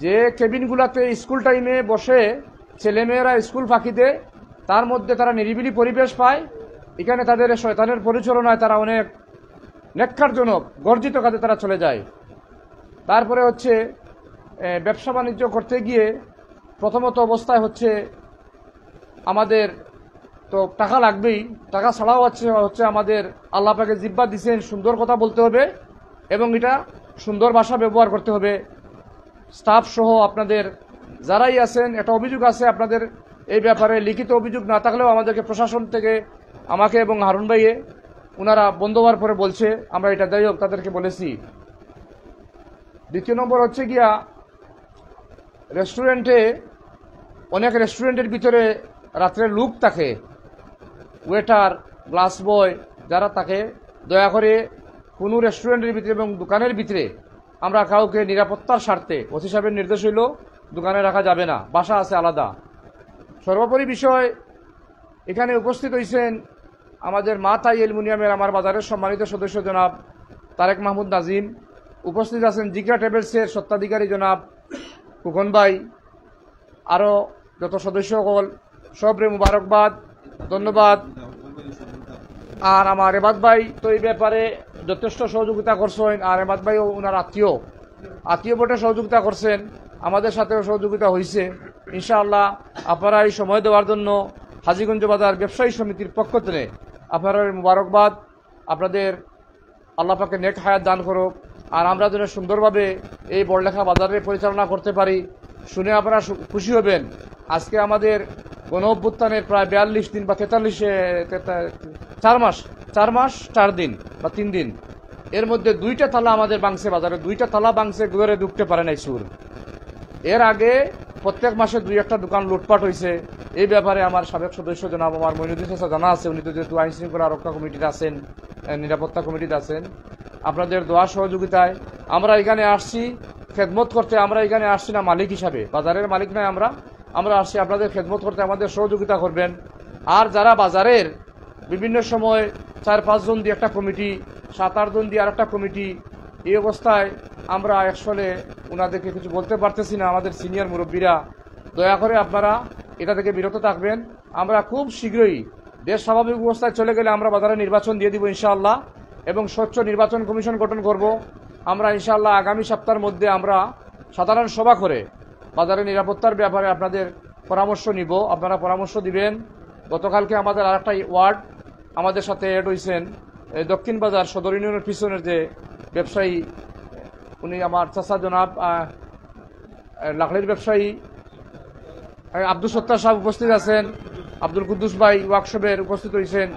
যে কেবিনগুলাতে স্কুল টাইমে বসে ছেলেমেয়েরা স্কুল ফাঁকি দেয়, তার মধ্যে তারা নিরিবিলি পরিবেশ পায়। এখানে তাদের শয়তানের পরিচালনায় তারা অনেক নেক্ষারজনক গর্জিত কাজে তারা চলে যায়। তারপরে হচ্ছে ব্যবসা বাণিজ্য করতে গিয়ে প্রথমত অবস্থায় হচ্ছে আমাদের তো টাকা লাগবেই, টাকা ছাড়াও হচ্ছে আমাদের আল্লাহ পাকে জিব্বা দিচ্ছেন, সুন্দর কথা বলতে হবে এবং এটা সুন্দর ভাষা ব্যবহার করতে হবে। স্টাফ সহ আপনাদের যারাই আছেন, একটা অভিযোগ আছে আপনাদের এই ব্যাপারে, লিখিত অভিযোগ না থাকলেও আমাদেরকে প্রশাসন থেকে আমাকে এবং হারুন ভাইয়ে ওনারা বন্ধ হওয়ার পরে বলছে, আমরা এটা যাই হোক তাদেরকে বলেছি। দ্বিতীয় নম্বর হচ্ছে গিয়া রেস্টুরেন্টে, অনেক রেস্টুরেন্টের ভিতরে রাত্রে লোক থাকে, ওয়েটার, গ্লাস বয় যারা থাকে, দয়া করে কোনো রেস্টুরেন্টের ভিতরে এবং দোকানের ভিতরে আমরা কাউকে নিরাপত্তার স্বার্থে, ওসি সাহেবের নির্দেশ হইল দোকানে রাখা যাবে না, বাসা আছে আলাদা। সর্বোপরি বিষয়, এখানে উপস্থিত হয়েছেন আমাদের মা তাই অ্যালুমিনিয়ামের আমার বাজারের সম্মানিত সদস্য জনাব তারেক মাহমুদ নাজিম, উপস্থিত আছেন জিকরা ট্রেভেলসের স্বত্বাধিকারী জনাব কুকন ভাই, আরও যত সদস্যসকল সবরে মুবারকবাদ, ধন্যবাদ। আর আমার এবাদ ভাই তো এই ব্যাপারে যথেষ্ট সহযোগিতা করছেন, আর এবাদ ভাইও ওনার আত্মীয় বটে সহযোগিতা করছেন, আমাদের সাথেও সহযোগিতা হয়েছে। ইনশাআল্লাহ আপনারা এই সময় দেওয়ার জন্য হাজীগঞ্জ বাজার ব্যবসায়ী সমিতির পক্ষ থেকে আপনারা মুবারকবাদ। আপনাদের আল্লাহ পাকে নেক হায়াত দান করুক, আর আমরা যেন সুন্দরভাবে এই বড়লেখা বাজারে পরিচালনা করতে পারি। শুনে আপনারা খুশি হবেন, আজকে আমাদের গণ অভ্যুত্থানের প্রায় 42 দিন বা 4 মাস 4 দিন বা 3 দিন, এর মধ্যে 2টা তালা আমাদের বাংছে, বাজারে 2টা তালা বাংছে, ঘরে ঢুকতে পারে নাই সুর। এর আগে প্রত্যেক মাসে 2-1টা দোকান লুটপাট হয়েছে। এই ব্যাপারে আমার সাবেক সদস্য জনাব আমার মইনুদ্দিন চাচা জানা আছে, উনি তো যেহেতু আইন শৃঙ্খলা রক্ষা কমিটিতে আছেন, নিরাপত্তা কমিটিতে আছেন। আপনাদের দোয়া সহযোগিতায় আমরা এখানে আসছি, খেদমত করতে আমরা এখানে আসছি না মালিক হিসাবে, বাজারের মালিক নয় আমরা আসছি আপনাদের খেদমত করতে, আমাদের সহযোগিতা করবেন। আর যারা বাজারের বিভিন্ন সময় 4-5 জন দিয়ে একটা কমিটি, 7-8 জন দিয়ে আর একটা কমিটি, এই অবস্থায় আমরা আসলে ওনাদেরকে কিছু বলতে পারতেছি না। আমাদের সিনিয়র মুরব্বীরা, দয়া করে আপনারা এটা থেকে বিরত থাকবেন। আমরা খুব শীঘ্রই দেশ স্বাভাবিক অবস্থায় চলে গেলে আমরা বাজারে নির্বাচন দিয়ে দিব ইনশাআল্লাহ, এবং স্বচ্ছ নির্বাচন কমিশন গঠন করব। আমরা ইনশাআল্লাহ আগামী সপ্তাহের মধ্যে আমরা সাধারণ সভা করে বাজারের নিরাপত্তার ব্যাপারে আপনাদের পরামর্শ নিব, আপনারা পরামর্শ দিবেন। গতকালকে আমাদের আরেকটা ওয়ার্ড আমাদের সাথে এড হয়েছেন, দক্ষিণ বাজার সদর ইউনিয়নের পিছনের যে ব্যবসায়ী, উনি আমার চাচা জনাব লাকড়ির ব্যবসায়ী আব্দুল সত্তার সাহেব উপস্থিত আছেন, আব্দুল কুদ্দুস ভাই ওয়ার্কশপের উপস্থিত হয়েছেন।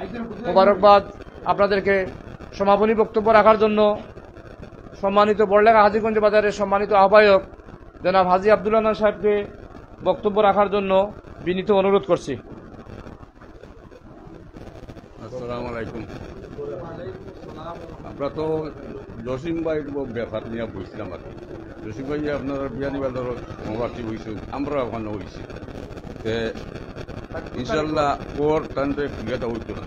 মোবারকবাদ আপনাদেরকে সমাপনী বক্তব্য রাখার জন্য সম্মানিত বড়লেখা হাজীগঞ্জ বাজারের সম্মানিত আহ্বায়ক জনাব হাজী আব্দুল্লাহ সাহেবকে বক্তব্য রাখার জন্য বিনীত অনুরোধ করছি। আসসালামু আলাইকুম। আমরা তো জসিম ভাই ব্যাপার নিয়ে বুঝলাম আর কি। জসিম ভাই আপনারা বিয়ানীবাজার সমাপ্তি হয়েছে, আমরা ওখানে হয়েছি, ইনশাল্লাহ ওর টানতে ক্রিয়াটা হইতো না।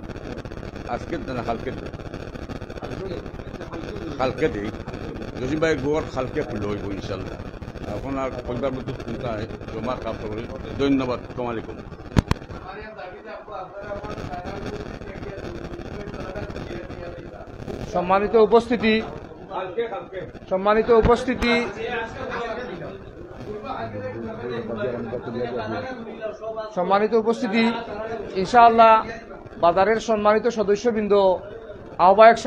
আজকে না কালকে দিই জসিম ভাই গোয়ার খালকে খুলে হইব ইনশাল্লাহ। এখন আর পরিবার মতো চিন্তায় জমা কাজ করি। ধন্যবাদ। আসসালামু আলাইকুম। সম্মানিত উপস্থিতি ইনশাআল্লাহ বাজারের সম্মানিত সদস্যবৃন্দ, আহ্বায়ক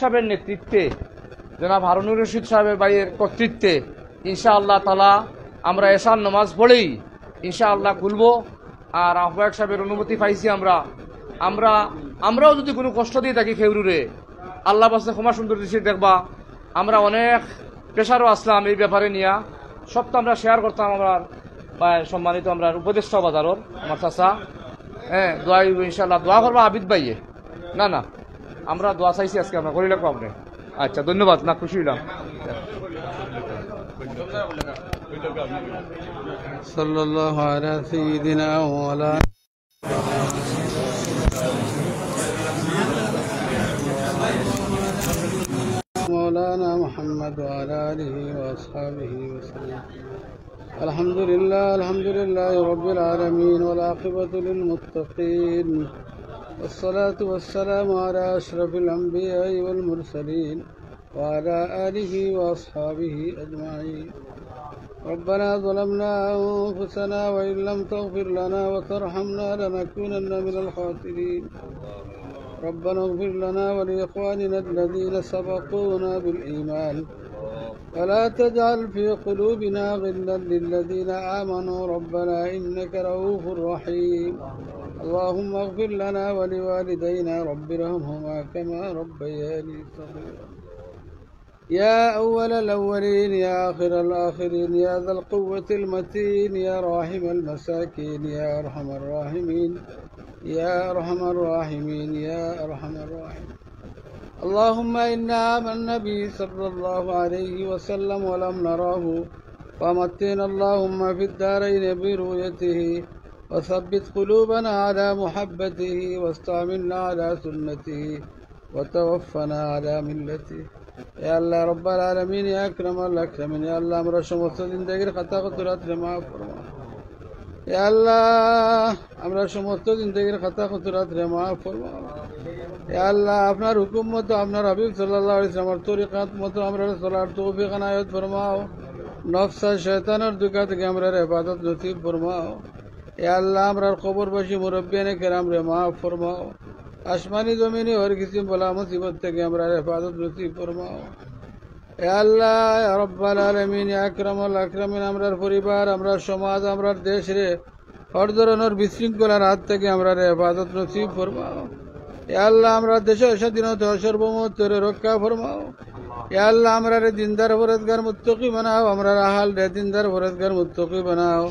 সাহেবের নেতৃত্বে, জনাব হারুনুর রশিদ সাহেবের ভাইয়ের কর্তৃত্বে ইনশাআল্লাহ তাআলা আমরা এশার নামাজ পড়েই ইনশাআল্লাহ খুলব। আর আহ্বায়ক সাহেবের অনুমতি পাইছি আমরাও যদি কোনো কষ্ট দিয়ে থাকি খেউরুরে, আল্লাহ বাসে ক্ষমা সুন্দর দৃষ্টি দেখবা। আমরা অনেক পেশারও আসলাম এই ব্যাপারে নিয়ে, সব তো আমরা শেয়ার করতাম। আমরা সম্মানিত আমরা উপদেষ্টা বাজারর আমার চাচা, দোয়া ইনশাআল্লাহ দোয়া করবা আবিদ ভাইয়ে। না আমরা দোয়া চাইছি আজকে, আমরা করি লাগবো আপনি। আচ্ছা, ধন্যবাদ। না, খুশি হইলাম। সাল্লাল্লাহু আলা সাইয়্যিদিনা ওয়া আলা مولانا محمد وعلى آله وأصحابه وسلم. الحمد لله رب العالمين، والعاقبة للمتقين، والصلاة والسلام على أشرف الأنبياء والمرسلين وعلى آله وأصحابه أجمعين. ربنا ظلمنا أنفسنا وإن لم تغفر لنا وترحمنا لنكونن من الخاسرين. ربنا اغفر لنا ولإخواننا الذين سبقونا بالإيمان ولا تجعل في قلوبنا غلا للذين آمنوا ربنا إنك رؤوف رحيم. اللهم اغفر لنا ولوالدينا رب ارحمهما كما ربياني صغيرا. يا أول الأولين يا آخر الآخرين يا ذا القوة المتين يا راحم المساكين يا أرحم الراحمين يا أرحم الراحمين يا أرحم الراحمين. اللهم إنا آمنا به صلى الله عليه وسلم ولم نراه، فمتنا اللهم في الدارين برؤيته، وثبت قلوبنا على محبته، واستعملنا على سنته، وتوفنا على ملته. يا الله رب العالمين يا أكرم الأكرمين. يا الله আমরা সমস্ত জিন্দেগীর খাতা খুতুরাত মাফ ফরমা। ইয়া আল্লাহ আমরা সমস্ত জিন্দেগীর খাতা খুতুরাত মাফ ফরমা। ইয়া আল্লাহ আপনার হুকুম মতো, আপনার হাবিব সাল্লাল্লাহু আলাইহি ওয়াসাল্লামের তরিকাত মতো আমরা চলার তৌফিক এনায়েত ফরমাও। নফস আর শয়তানের দুকা থেকে আমরা ইবাদত নসিব ফরমাও। ইয়া আল্লাহ আমরা কবরবাসী মুরব্বিয়ানে কেরাম রে মাফ ফরমাও। আসমানি জমিনে হর কিসিম বলা মুসিবত থেকে আমরা হেফাজত নসিব ফরমাও। ইয়া আল্লাহ ইয়া রাব্বাল আলামিন ইয়া আকরামুল আকরামিন আমরার পরিবার, আমরার সমাজ, আমরার দেশ রে হর ধরনের বিশৃঙ্খলার হাত থেকে আমরা হেফাজত নসিব ফরমাও। ইয়া আল্লাহ আমরা দেশের স্বাধীনতা সর্বমোত্তরে রক্ষা ফরমাও। ইয়া আল্লাহ আমরা দিনদার পরেজগার মুত্তাকি বানাও, আমরা আহাল রে দিনদার পরেজগার মুত্তাকি বানাও।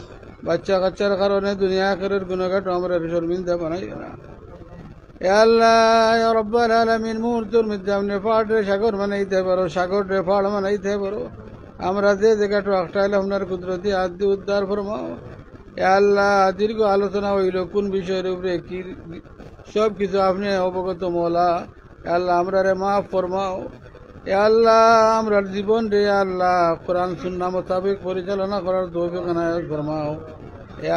বাচ্চা কাচ্চার কারণে দুনিয়া আখিরাতের গুনাহগার আমরা শর্মিন্দা বানাইও না। আল্লাহ রব্বাল আলামিন মুহূর্তের মধ্যে আপনি পাহাড়ে সাগর বানাইতে পারো, সাগর রে পাহাড় বানাইতে পারো। আমরা যে জায়গাটা আটটাইলে আপনার কুদরতি হাত দিয়ে উদ্ধার ফরমাও। আল্লাহ দীর্ঘ আলোচনা হইল কোন বিষয়ের উপরে কি সব কিছু আপনি অবগত মৌলা। আল্লাহ আমরা রে মাফ ফরমাও। আল্লাহ আমরা জীবন রে আল্লাহ কোরআন সুন্নাহ মোতাবেক পরিচালনা করার তৌফিক এনায়েত ফরমাও।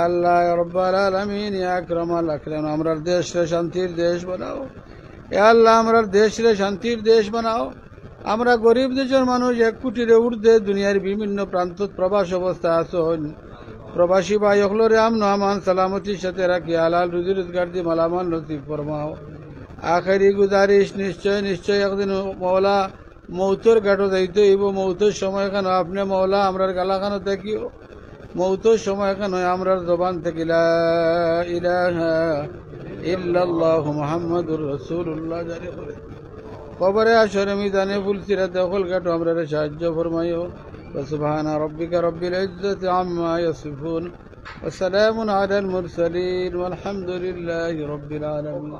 আল্লাহ রব্বাল আলামিন ইয়া আকরামাল আকরাম আমরা দেশ রে শান্তির দেশ বানাও। আল্লাহ আমরা দেশ রে শান্তির দেশ বানাও। আমরা গরিব দেশের মানুষ 1 কোটির ঊর্ধ্বে দুনিয়ার বিভিন্ন প্রান্ত প্রবাস অবস্থা আছেন। প্রবাসী ভাই হলরে আমান সালামতির সাথে রাখি হালাল রুজি রোজগার দিয়ে মালামাল নসিব ফরমাও। আখেরি গুজারিশ নিশ্চয় একদিন মৌলা মৌতর ঘাটও যাইতে হইব। মৌতের সময় কেন আপনি মৌলা আমরার গালাখানো দেখিও। মৌতের সময় কেন আমরার জবান থেকে লা ইলাহা ইল্লাল্লাহু মুহাম্মাদুর রাসূলুল্লাহ জারি করে কবরে আসরে মিজানে ফুলসিরাত দখল ঘাটও আমরার সাহায্য ফরমাইও। وسبحان ربك رب العزة عما يصفون وسلام على المرسلين والحمد لله رب العالمين.